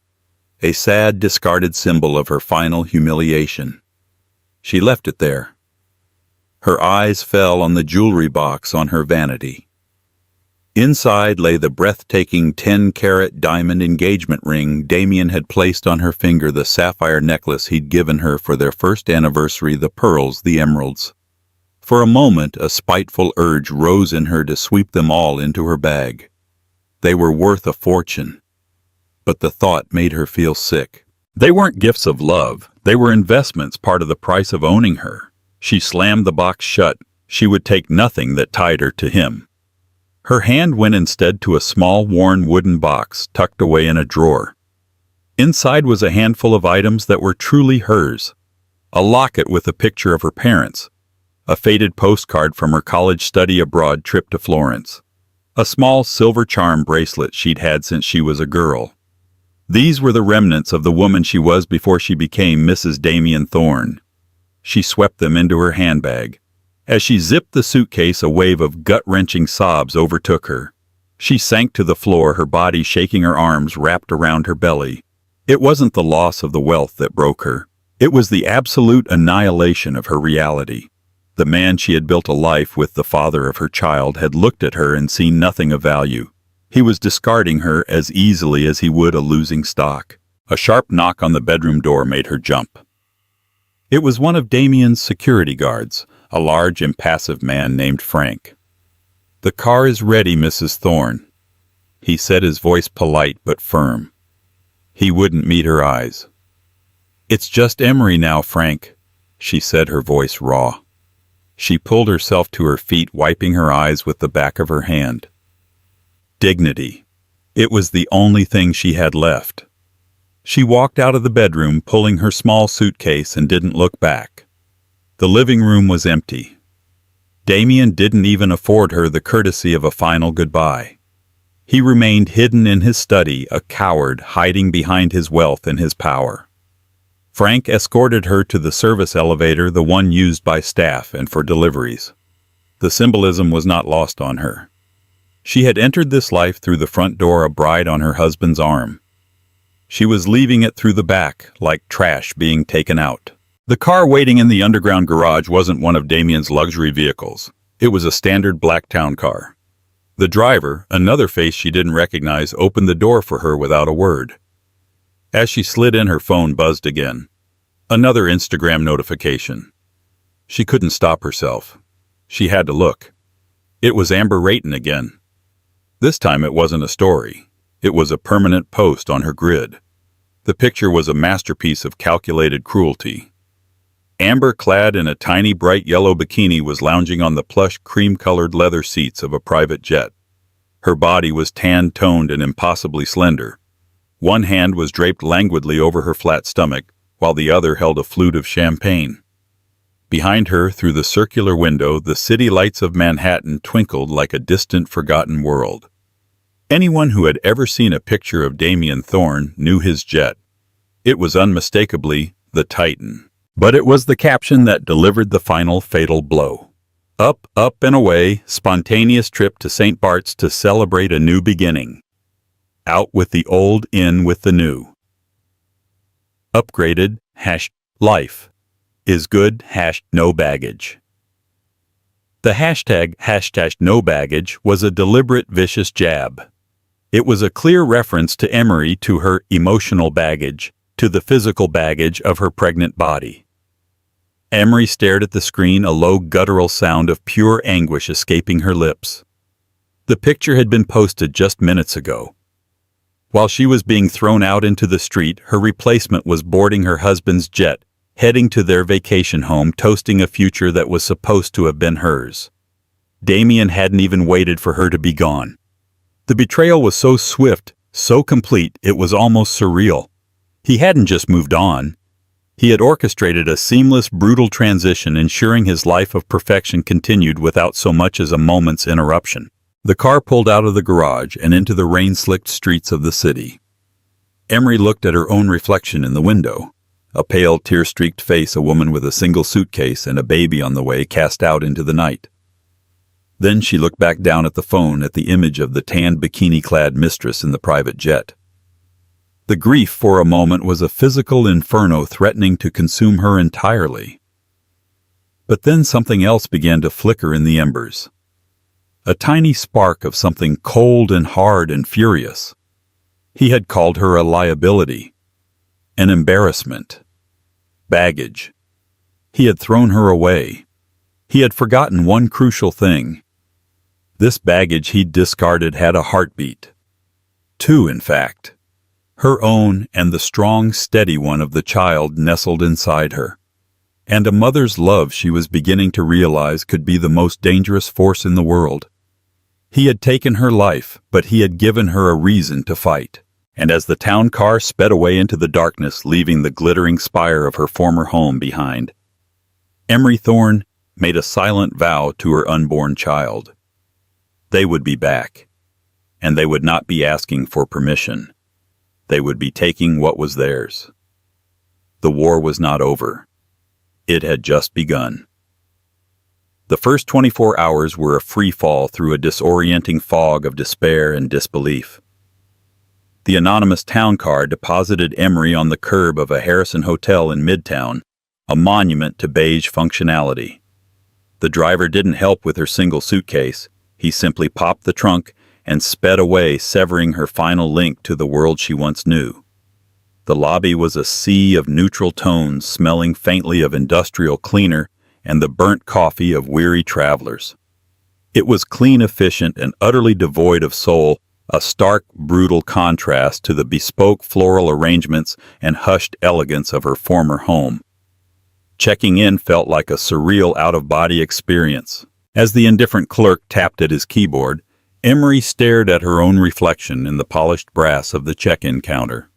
a sad, discarded symbol of her final humiliation. She left it there. Her eyes fell on the jewelry box on her vanity. Inside lay the breathtaking 10-carat diamond engagement ring Damien had placed on her finger, the sapphire necklace he'd given her for their first anniversary, the pearls, the emeralds. For a moment, a spiteful urge rose in her to sweep them all into her bag. They were worth a fortune. But the thought made her feel sick. They weren't gifts of love. They were investments, part of the price of owning her. She slammed the box shut. She would take nothing that tied her to him. Her hand went instead to a small, worn wooden box tucked away in a drawer. Inside was a handful of items that were truly hers. A locket with a picture of her parents, a faded postcard from her college study abroad trip to Florence, a small silver charm bracelet she'd had since she was a girl. These were the remnants of the woman she was before she became Mrs. Damien Thorne. She swept them into her handbag. As she zipped the suitcase, a wave of gut-wrenching sobs overtook her. She sank to the floor, her body shaking, her arms wrapped around her belly. It wasn't the loss of the wealth that broke her. It was the absolute annihilation of her reality. The man she had built a life with, the father of her child, had looked at her and seen nothing of value. He was discarding her as easily as he would a losing stock. A sharp knock on the bedroom door made her jump. It was one of Damien's security guards, a large, impassive man named Frank. "The car is ready, Mrs. Thorne," he said, his voice polite but firm. He wouldn't meet her eyes. "It's just Emery now, Frank," she said, her voice raw. She pulled herself to her feet, wiping her eyes with the back of her hand. Dignity. It was the only thing she had left. She walked out of the bedroom, pulling her small suitcase, and didn't look back. The living room was empty. Damien didn't even afford her the courtesy of a final goodbye. He remained hidden in his study, a coward hiding behind his wealth and his power. Frank escorted her to the service elevator, the one used by staff and for deliveries. The symbolism was not lost on her. She had entered this life through the front door, a bride on her husband's arm. She was leaving it through the back, like trash being taken out. The car waiting in the underground garage wasn't one of Damien's luxury vehicles. It was a standard black town car. The driver, another face she didn't recognize, opened the door for her without a word. As she slid in, her phone buzzed again. Another Instagram notification. She couldn't stop herself. She had to look. It was Amber Rayton again. This time it wasn't a story. It was a permanent post on her grid. The picture was a masterpiece of calculated cruelty. Amber, clad in a tiny bright yellow bikini, was lounging on the plush cream-colored leather seats of a private jet. Her body was tan-toned and impossibly slender. One hand was draped languidly over her flat stomach, while the other held a flute of champagne. Behind her, through the circular window, the city lights of Manhattan twinkled like a distant, forgotten world. Anyone who had ever seen a picture of Damien Thorne knew his jet. It was unmistakably the Titan. But it was the caption that delivered the final fatal blow. Up, up and away, spontaneous trip to St. Bart's to celebrate a new beginning. Out with the old, in with the new. Upgraded, #life. Is good, #no baggage. The hashtag no baggage was a deliberate vicious jab. It was a clear reference to Emery, to her emotional baggage, to the physical baggage of her pregnant body. Emery stared at the screen, a low guttural sound of pure anguish escaping her lips. The picture had been posted just minutes ago. While she was being thrown out into the street, her replacement was boarding her husband's jet, heading to their vacation home, toasting a future that was supposed to have been hers. Damien hadn't even waited for her to be gone. The betrayal was so swift, so complete, it was almost surreal. He hadn't just moved on. He had orchestrated a seamless, brutal transition, ensuring his life of perfection continued without so much as a moment's interruption. The car pulled out of the garage and into the rain-slicked streets of the city. Emery looked at her own reflection in the window. A pale, tear-streaked face, a woman with a single suitcase and a baby on the way, cast out into the night. Then she looked back down at the phone, at the image of the tanned, bikini-clad Mistress in the private jet. The grief for a moment was a physical inferno threatening to consume her entirely. But then something else began to flicker in the embers. A tiny spark of something cold and hard and furious. He had called her a liability, an embarrassment, baggage. He had thrown her away. He had forgotten one crucial thing. This baggage he'd discarded had a heartbeat. Two, in fact. Her own and the strong, steady one of the child nestled inside her. And a mother's love she was beginning to realize could be the most dangerous force in the world. He had taken her life, but he had given her a reason to fight. And as the town car sped away into the darkness, leaving the glittering spire of her former home behind, Emery Thorne made a silent vow to her unborn child. They would be back, and they would not be asking for permission. They would be taking what was theirs. The war was not over. It had just begun. The first 24 hours were a free fall through a disorienting fog of despair and disbelief. The anonymous town car deposited Emery on the curb of a Harrison hotel in Midtown, a monument to beige functionality. The driver didn't help with her single suitcase. He simply popped the trunk and sped away, severing her final link to the world she once knew. The lobby was a sea of neutral tones, smelling faintly of industrial cleaner and the burnt coffee of weary travelers. It was clean, efficient, and utterly devoid of soul, a stark, brutal contrast to the bespoke floral arrangements and hushed elegance of her former home. Checking in felt like a surreal out-of-body experience. As the indifferent clerk tapped at his keyboard, Emery stared at her own reflection in the polished brass of the check-in counter.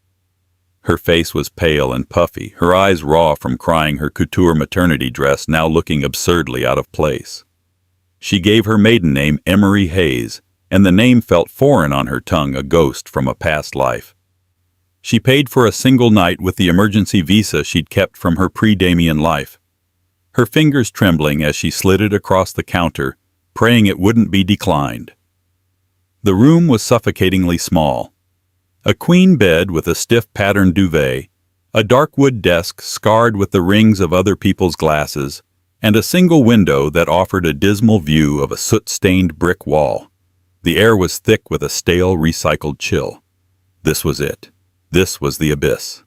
Her face was pale and puffy, her eyes raw from crying, her couture maternity dress now looking absurdly out of place. She gave her maiden name Emery Hayes, and the name felt foreign on her tongue, a ghost from a past life. She paid for a single night with the emergency visa she'd kept from her pre-Damien life, her fingers trembling as she slid it across the counter, praying it wouldn't be declined. The room was suffocatingly small. A queen bed with a stiff patterned duvet, a dark wood desk scarred with the rings of other people's glasses, and a single window that offered a dismal view of a soot-stained brick wall. The air was thick with a stale, recycled chill. This was it. This was the abyss.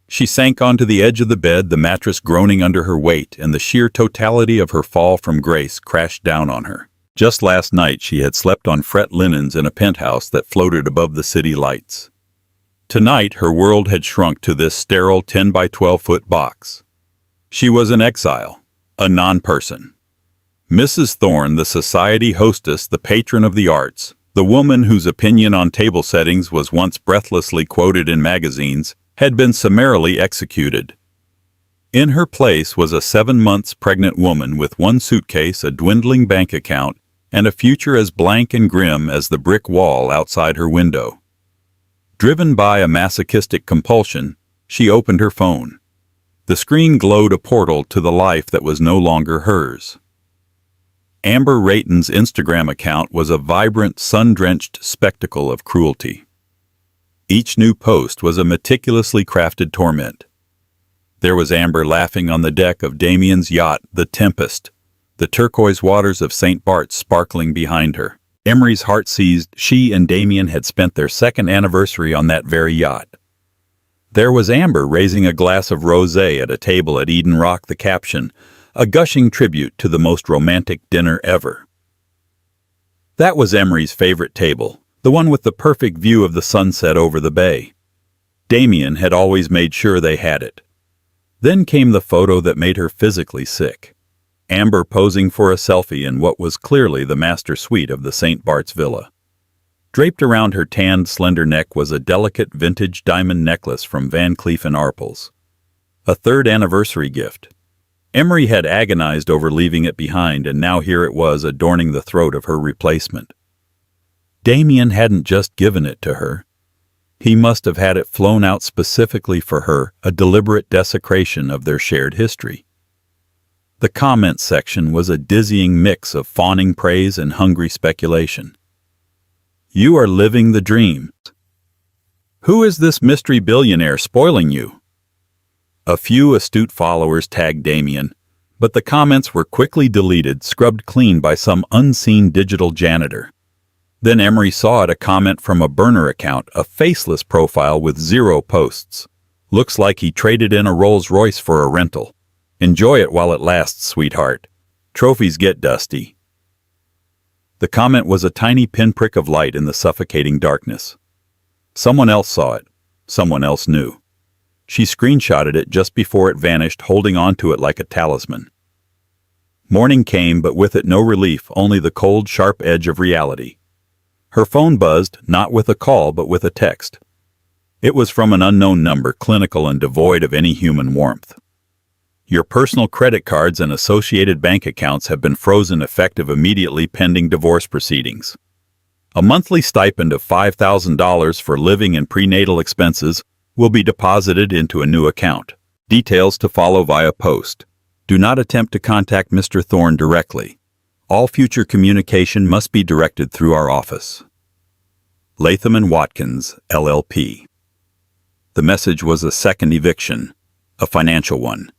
She sank onto the edge of the bed, the mattress groaning under her weight, and the sheer totality of her fall from grace crashed down on her. Just last night she had slept on fret linens in a penthouse that floated above the city lights. Tonight her world had shrunk to this sterile 10 by 12-foot box. She was an exile, a non-person. Mrs. Thorne, the society hostess, the patron of the arts, the woman whose opinion on table settings was once breathlessly quoted in magazines, had been summarily executed. In her place was a 7 months pregnant woman with one suitcase, a dwindling bank account, and a future as blank and grim as the brick wall outside her window. Driven by a masochistic compulsion, She opened her phone. The screen glowed a portal to the life that was no longer hers. Amber Rayton's Instagram account was a vibrant, sun-drenched spectacle of cruelty. Each new post was a meticulously crafted torment. There was Amber laughing on the deck of Damien's yacht, the Tempest, the turquoise waters of St. Bart's sparkling behind her. Emery's heart seized. She and Damien had spent their second anniversary on that very yacht. There was Amber raising a glass of rosé at a table at Eden Rock, the caption, a gushing tribute to the most romantic dinner ever. That was Emery's favorite table, the one with the perfect view of the sunset over the bay. Damien had always made sure they had it. Then came the photo that made her physically sick. Amber posing for a selfie in what was clearly the master suite of the St. Bart's villa. Draped around her tanned, slender neck was a delicate vintage diamond necklace from Van Cleef & Arpels. A third anniversary gift. Emery had agonized over leaving it behind, and now here it was adorning the throat of her replacement. Damien hadn't just given it to her. He must have had it flown out specifically for her, a deliberate desecration of their shared history. The comments section was a dizzying mix of fawning praise and hungry speculation. You are living the dream. Who is this mystery billionaire spoiling you? A few astute followers tagged Damien, but the comments were quickly deleted, scrubbed clean by some unseen digital janitor. Then Emery saw it, a comment from a burner account, a faceless profile with 0 posts. Looks like he traded in a Rolls-Royce for a rental. Enjoy it while it lasts, sweetheart. Trophies get dusty. The comment was a tiny pinprick of light in the suffocating darkness. Someone else saw it. Someone else knew. She screenshotted it just before it vanished, holding on to it like a talisman. Morning came, but with it no relief, only the cold, sharp edge of reality. Her phone buzzed, not with a call, but with a text. It was from an unknown number, clinical and devoid of any human warmth. Your personal credit cards and associated bank accounts have been frozen effective immediately pending divorce proceedings. A monthly stipend of $5,000 for living and prenatal expenses will be deposited into a new account. Details to follow via post. Do not attempt to contact Mr. Thorne directly. All future communication must be directed through our office. Latham & Watkins, LLP. The message was a second eviction, a financial one.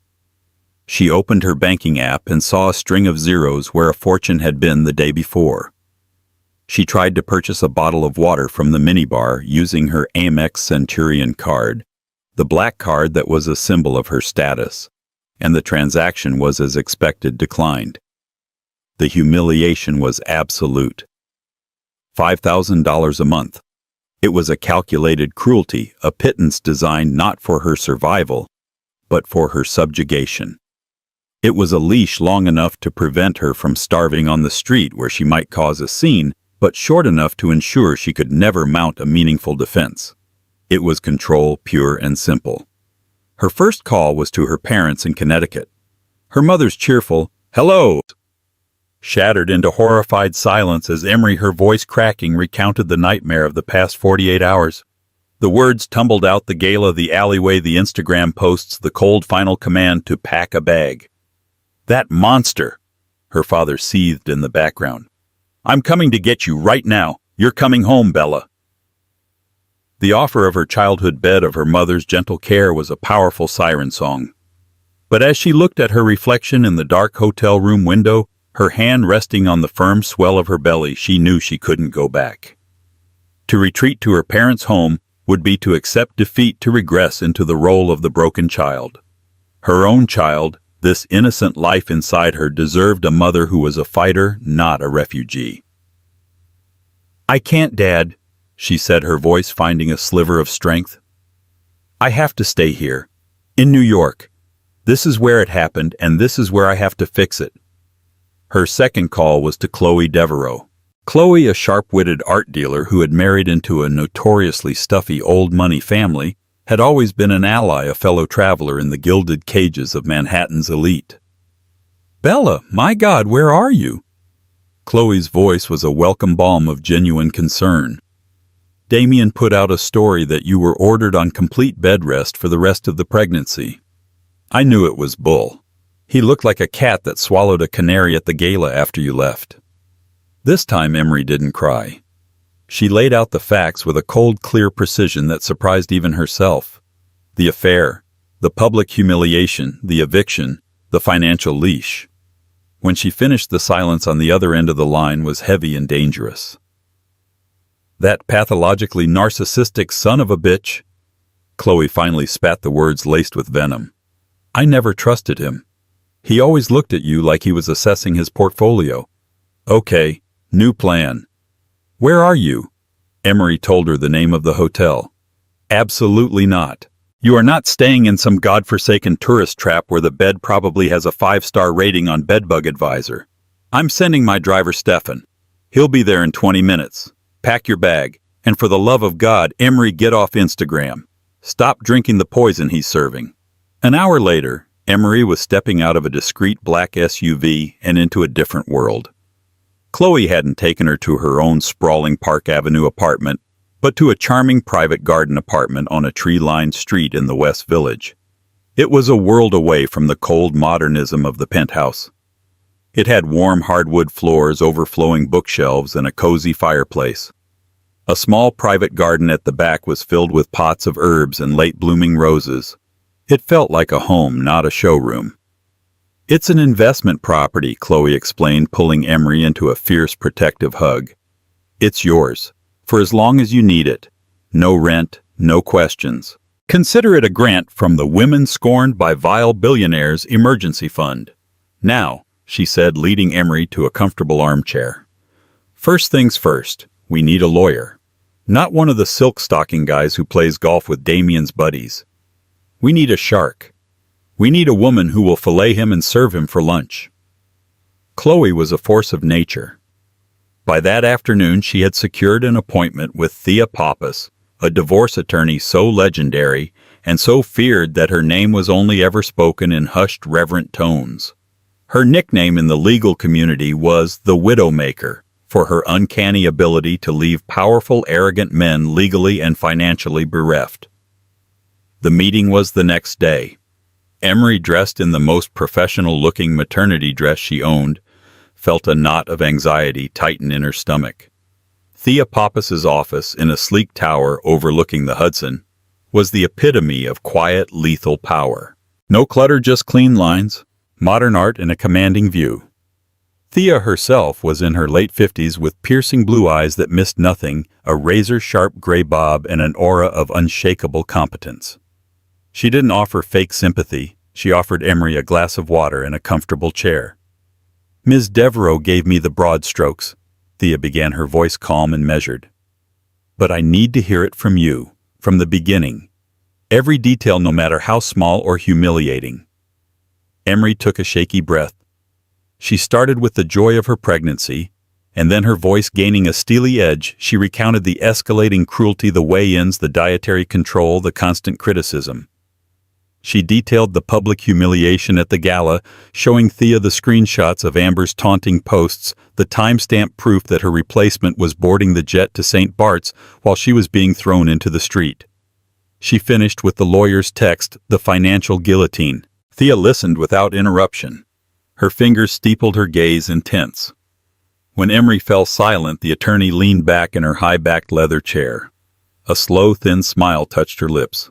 She opened her banking app and saw a string of zeros where a fortune had been the day before. She tried to purchase a bottle of water from the minibar using her Amex Centurion card, the black card that was a symbol of her status, and the transaction was as expected declined. The humiliation was absolute. $5,000 a month. It was a calculated cruelty, a pittance designed not for her survival, but for her subjugation. It was a leash long enough to prevent her from starving on the street where she might cause a scene, but short enough to ensure she could never mount a meaningful defense. It was control, pure and simple. Her first call was to her parents in Connecticut. Her mother's cheerful, "Hello," shattered into horrified silence as Emery, her voice cracking, recounted the nightmare of the past 48 hours. The words tumbled out: the gala, the alleyway, the Instagram posts, the cold final command to pack a bag. "That monster," her father seethed in the background. "I'm coming to get you right now. You're coming home, Bella." The offer of her childhood bed, of her mother's gentle care, was a powerful siren song. But as she looked at her reflection in the dark hotel room window, her hand resting on the firm swell of her belly, she knew she couldn't go back. To retreat to her parents' home would be to accept defeat, to regress into the role of the broken child. Her own child, this innocent life inside her, deserved a mother who was a fighter, not a refugee. "I can't, Dad," she said, her voice finding a sliver of strength. "I have to stay here, in New York. This is where it happened, and this is where I have to fix it." Her second call was to Chloe Devereaux. Chloe, a sharp-witted art dealer who had married into a notoriously stuffy old money family, had always been an ally, a fellow traveler in the gilded cages of Manhattan's elite. "Bella, my God, where are you?" Chloe's voice was a welcome balm of genuine concern. Damien put out a story that you were ordered on complete bed rest for the rest of the pregnancy. I knew it was bull. He looked like a cat that swallowed a canary at the gala after you left. This time Emery didn't cry. She laid out the facts with a cold, clear precision that surprised even herself. The affair, the public humiliation, the eviction, the financial leash. When she finished, the silence on the other end of the line was heavy and dangerous. That pathologically narcissistic son of a bitch. Chloe finally spat the words laced with venom. I never trusted him. He always looked at you like he was assessing his portfolio. Okay, new plan. Where are you? Emery told her the name of the hotel. Absolutely not. You are not staying in some godforsaken tourist trap where the bed probably has a 5-star rating on Bedbug Advisor. I'm sending my driver Stefan. He'll be there in 20 minutes. Pack your bag, and for the love of God, Emery, get off Instagram. Stop drinking the poison he's serving. An hour later, Emery was stepping out of a discreet black SUV and into a different world. Chloe hadn't taken her to her own sprawling Park Avenue apartment, but to a charming private garden apartment on a tree-lined street in the West Village. It was a world away from the cold modernism of the penthouse. It had warm hardwood floors, overflowing bookshelves, and a cozy fireplace. A small private garden at the back was filled with pots of herbs and late-blooming roses. It felt like a home, not a showroom. It's an investment property, Chloe explained, pulling Emery into a fierce, protective hug. It's yours, for as long as you need it. No rent, no questions. Consider it a grant from the Women Scorned by Vile Billionaires Emergency Fund. Now, she said, leading Emery to a comfortable armchair. First things first, we need a lawyer. Not one of the silk-stocking guys who plays golf with Damien's buddies. We need a shark. We need a woman who will fillet him and serve him for lunch. Chloe was a force of nature. By that afternoon, she had secured an appointment with Thea Pappas, a divorce attorney so legendary and so feared that her name was only ever spoken in hushed, reverent tones. Her nickname in the legal community was the Widowmaker, for her uncanny ability to leave powerful, arrogant men legally and financially bereft. The meeting was the next day. Emery, dressed in the most professional-looking maternity dress she owned, felt a knot of anxiety tighten in her stomach. Thea Pappas's office, in a sleek tower overlooking the Hudson, was the epitome of quiet, lethal power. No clutter, just clean lines, modern art, and a commanding view. Thea herself was in her late 50s with piercing blue eyes that missed nothing, a razor-sharp gray bob, and an aura of unshakable competence. She didn't offer fake sympathy. She offered Emery a glass of water and a comfortable chair. Ms. Devereaux gave me the broad strokes, Thea began, her voice calm and measured. But I need to hear it from you, from the beginning. Every detail, no matter how small or humiliating. Emery took a shaky breath. She started with the joy of her pregnancy, and then, her voice gaining a steely edge, she recounted the escalating cruelty, the weigh-ins, the dietary control, the constant criticism. She detailed the public humiliation at the gala, showing Thea the screenshots of Amber's taunting posts, the timestamp proof that her replacement was boarding the jet to St. Bart's while she was being thrown into the street. She finished with the lawyer's text, the financial guillotine. Thea listened without interruption. Her fingers steepled, her gaze intense. When Emery fell silent, the attorney leaned back in her high-backed leather chair. A slow, thin smile touched her lips.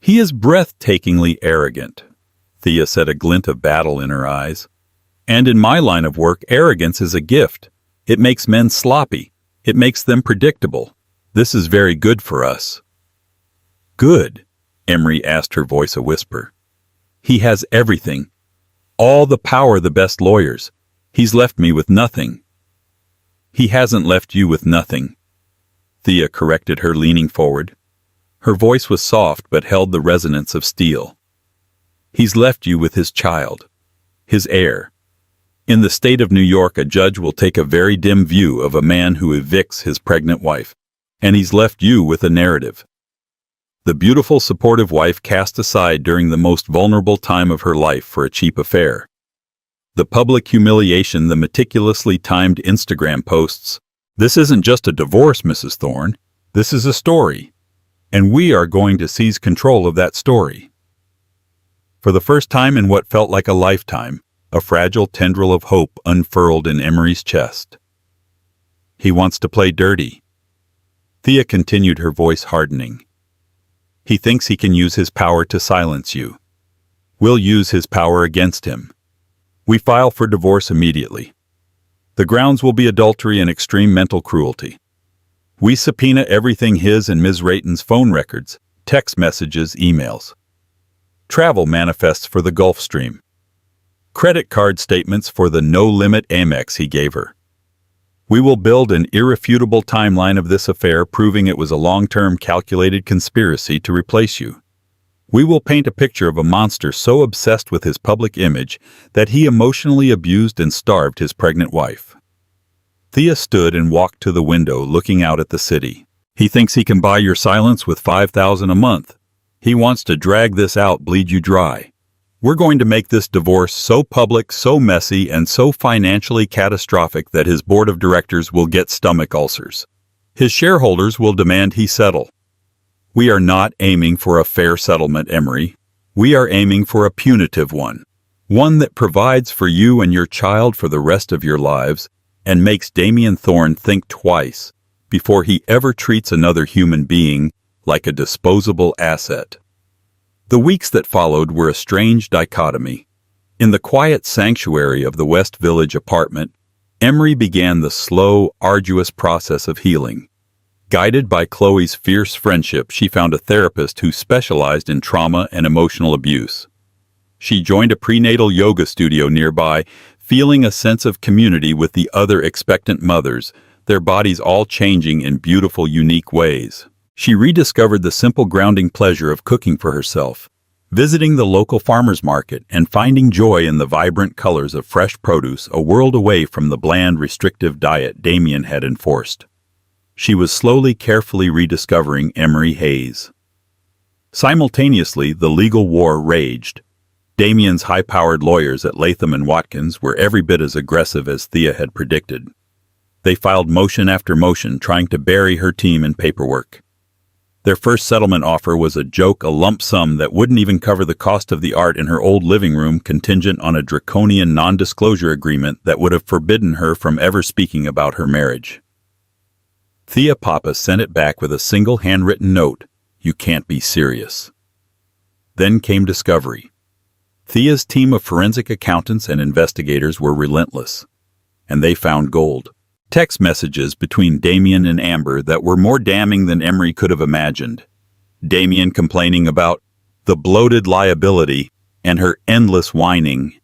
He is breathtakingly arrogant, Thea said, a glint of battle in her eyes. And in my line of work, arrogance is a gift. It makes men sloppy. It makes them predictable. This is very good for us. Good? Emery asked, her voice a whisper. He has everything. All the power, the best lawyers. He's left me with nothing. He hasn't left you with nothing, Thea corrected her, leaning forward. Her voice was soft but held the resonance of steel. He's left you with his child, his heir. In the state of New York, a judge will take a very dim view of a man who evicts his pregnant wife, and he's left you with a narrative. The beautiful, supportive wife cast aside during the most vulnerable time of her life for a cheap affair. The public humiliation, the meticulously timed Instagram posts. This isn't just a divorce, Mrs. Thorne. This is a story, and we are going to seize control of that story. For the first time in what felt like a lifetime, a fragile tendril of hope unfurled in Emery's chest. He wants to play dirty. Thea continued, her voice hardening. He thinks he can use his power to silence you. We'll use his power against him. We file for divorce immediately. The grounds will be adultery and extreme mental cruelty. We subpoena everything his and Ms. Rayton's phone records, text messages, emails. Travel manifests for the Gulf Stream. Credit card statements for the no-limit Amex he gave her. We will build an irrefutable timeline of this affair, proving it was a long-term calculated conspiracy to replace you. We will paint a picture of a monster so obsessed with his public image that he emotionally abused and starved his pregnant wife. Thea stood and walked to the window, looking out at the city. He thinks he can buy your silence with $5,000 a month. He wants to drag this out, bleed you dry. We're going to make this divorce so public, so messy, and so financially catastrophic that his board of directors will get stomach ulcers. His shareholders will demand he settle. We are not aiming for a fair settlement, Emery. We are aiming for a punitive one. One that provides for you and your child for the rest of your lives and makes Damien Thorne think twice before he ever treats another human being like a disposable asset. The weeks that followed were a strange dichotomy. In the quiet sanctuary of the West Village apartment, Emery began the slow, arduous process of healing. Guided by Chloe's fierce friendship, she found a therapist who specialized in trauma and emotional abuse. She joined a prenatal yoga studio nearby, feeling a sense of community with the other expectant mothers, their bodies all changing in beautiful, unique ways. She rediscovered the simple grounding pleasure of cooking for herself, visiting the local farmer's market, and finding joy in the vibrant colors of fresh produce, a world away from the bland, restrictive diet Damien had enforced. She was slowly, carefully rediscovering Emery Hayes. Simultaneously, the legal war raged. Damien's high-powered lawyers at Latham & Watkins were every bit as aggressive as Thea had predicted. They filed motion after motion, trying to bury her team in paperwork. Their first settlement offer was a joke, a lump sum that wouldn't even cover the cost of the art in her old living room, contingent on a draconian non-disclosure agreement that would have forbidden her from ever speaking about her marriage. Thea Papa sent it back with a single handwritten note: "You can't be serious." Then came discovery. Thea's team of forensic accountants and investigators were relentless, and they found gold. Text messages between Damien and Amber that were more damning than Emery could have imagined. Damien complaining about the bloated liability and her endless whining.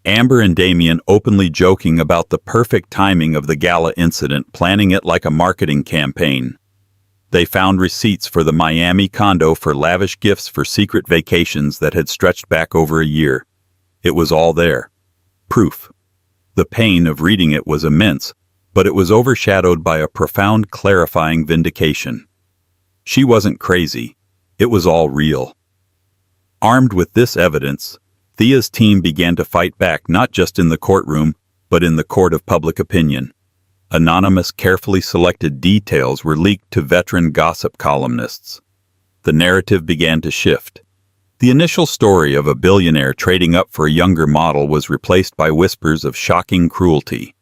Amber and Damien openly joking about the perfect timing of the gala incident, planning it like a marketing campaign. They found receipts for the Miami condo for lavish gifts for secret vacations that had stretched back over a year. It was all there. Proof. The pain of reading it was immense, but it was overshadowed by a profound, clarifying vindication. She wasn't crazy. It was all real. Armed with this evidence, Thea's team began to fight back, not just in the courtroom, but in the court of public opinion. Anonymous, carefully selected details were leaked to veteran gossip columnists. The narrative began to shift. The initial story of a billionaire trading up for a younger model was replaced by whispers of shocking cruelty.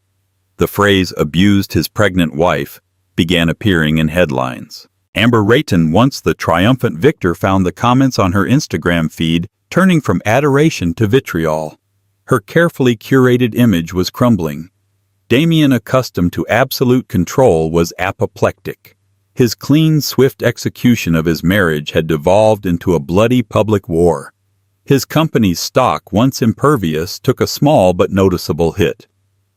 The phrase "abused his pregnant wife" began appearing in headlines. Amber Rayton, once the triumphant victor, found the comments on her Instagram feed turning from adoration to vitriol. Her carefully curated image was crumbling. Damien, accustomed to absolute control, was apoplectic. His clean, swift execution of his marriage had devolved into a bloody public war. His company's stock, once impervious, took a small but noticeable hit.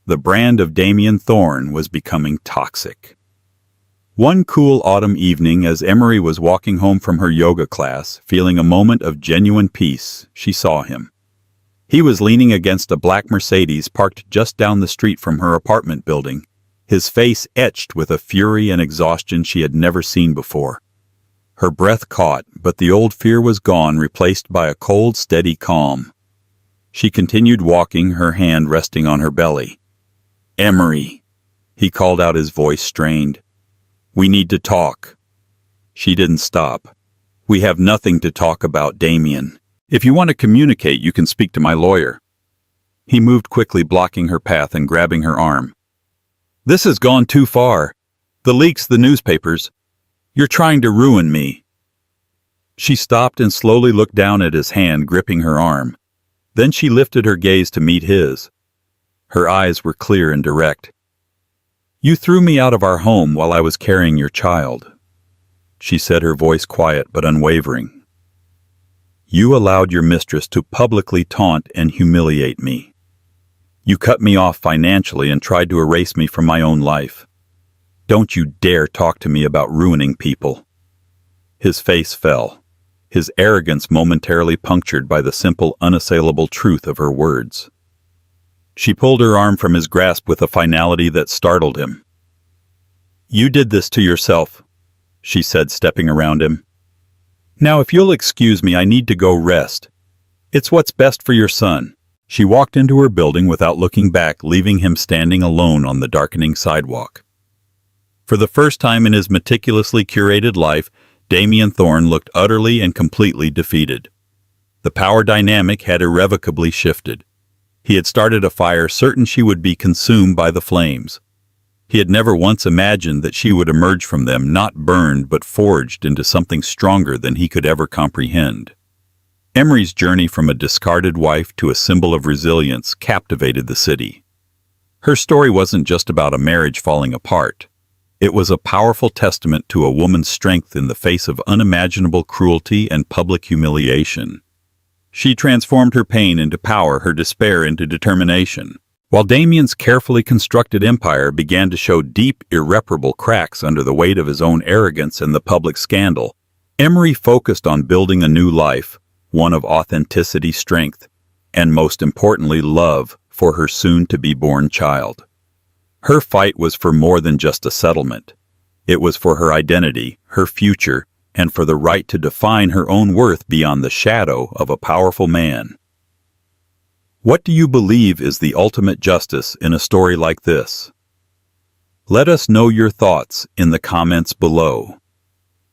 The brand of Damien Thorne was becoming toxic. One cool autumn evening, as Emery was walking home from her yoga class, feeling a moment of genuine peace, she saw him. He was leaning against a black Mercedes parked just down the street from her apartment building, his face etched with a fury and exhaustion she had never seen before. Her breath caught, but the old fear was gone, replaced by a cold, steady calm. She continued walking, her hand resting on her belly. "Emery," he called out, his voice strained. "We need to talk. She didn't stop. "We have nothing to talk about, Damien. If you want to communicate, you can speak to my lawyer." He moved quickly, blocking her path and grabbing her arm. "This has gone too far. The leaks, the newspapers. You're trying to ruin me." She stopped and slowly looked down at his hand gripping her arm. Then she lifted her gaze to meet his. Her eyes were clear and direct. "You threw me out of our home while I was carrying your child," she said, her voice quiet but unwavering. "You allowed your mistress to publicly taunt and humiliate me. You cut me off financially and tried to erase me from my own life. Don't you dare talk to me about ruining people." His face fell, his arrogance momentarily punctured by the simple, unassailable truth of her words. She pulled her arm from his grasp with a finality that startled him. "You did this to yourself," she said, stepping around him. "Now, if you'll excuse me, I need to go rest. It's what's best for your son." She walked into her building without looking back, leaving him standing alone on the darkening sidewalk. For the first time in his meticulously curated life, Damien Thorne looked utterly and completely defeated. The power dynamic had irrevocably shifted. He had started a fire certain she would be consumed by the flames. He had never once imagined that she would emerge from them not burned but forged into something stronger than he could ever comprehend. Emery's journey from a discarded wife to a symbol of resilience captivated the city. Her story wasn't just about a marriage falling apart. It was a powerful testament to a woman's strength in the face of unimaginable cruelty and public humiliation. She transformed her pain into power, her despair into determination. While Damien's carefully constructed empire began to show deep, irreparable cracks under the weight of his own arrogance and the public scandal, Emery focused on building a new life, one of authenticity, strength, and most importantly, love for her soon-to-be-born child. Her fight was for more than just a settlement. It was for her identity, her future, and for the right to define her own worth beyond the shadow of a powerful man. What do you believe is the ultimate justice in a story like this? Let us know your thoughts in the comments below.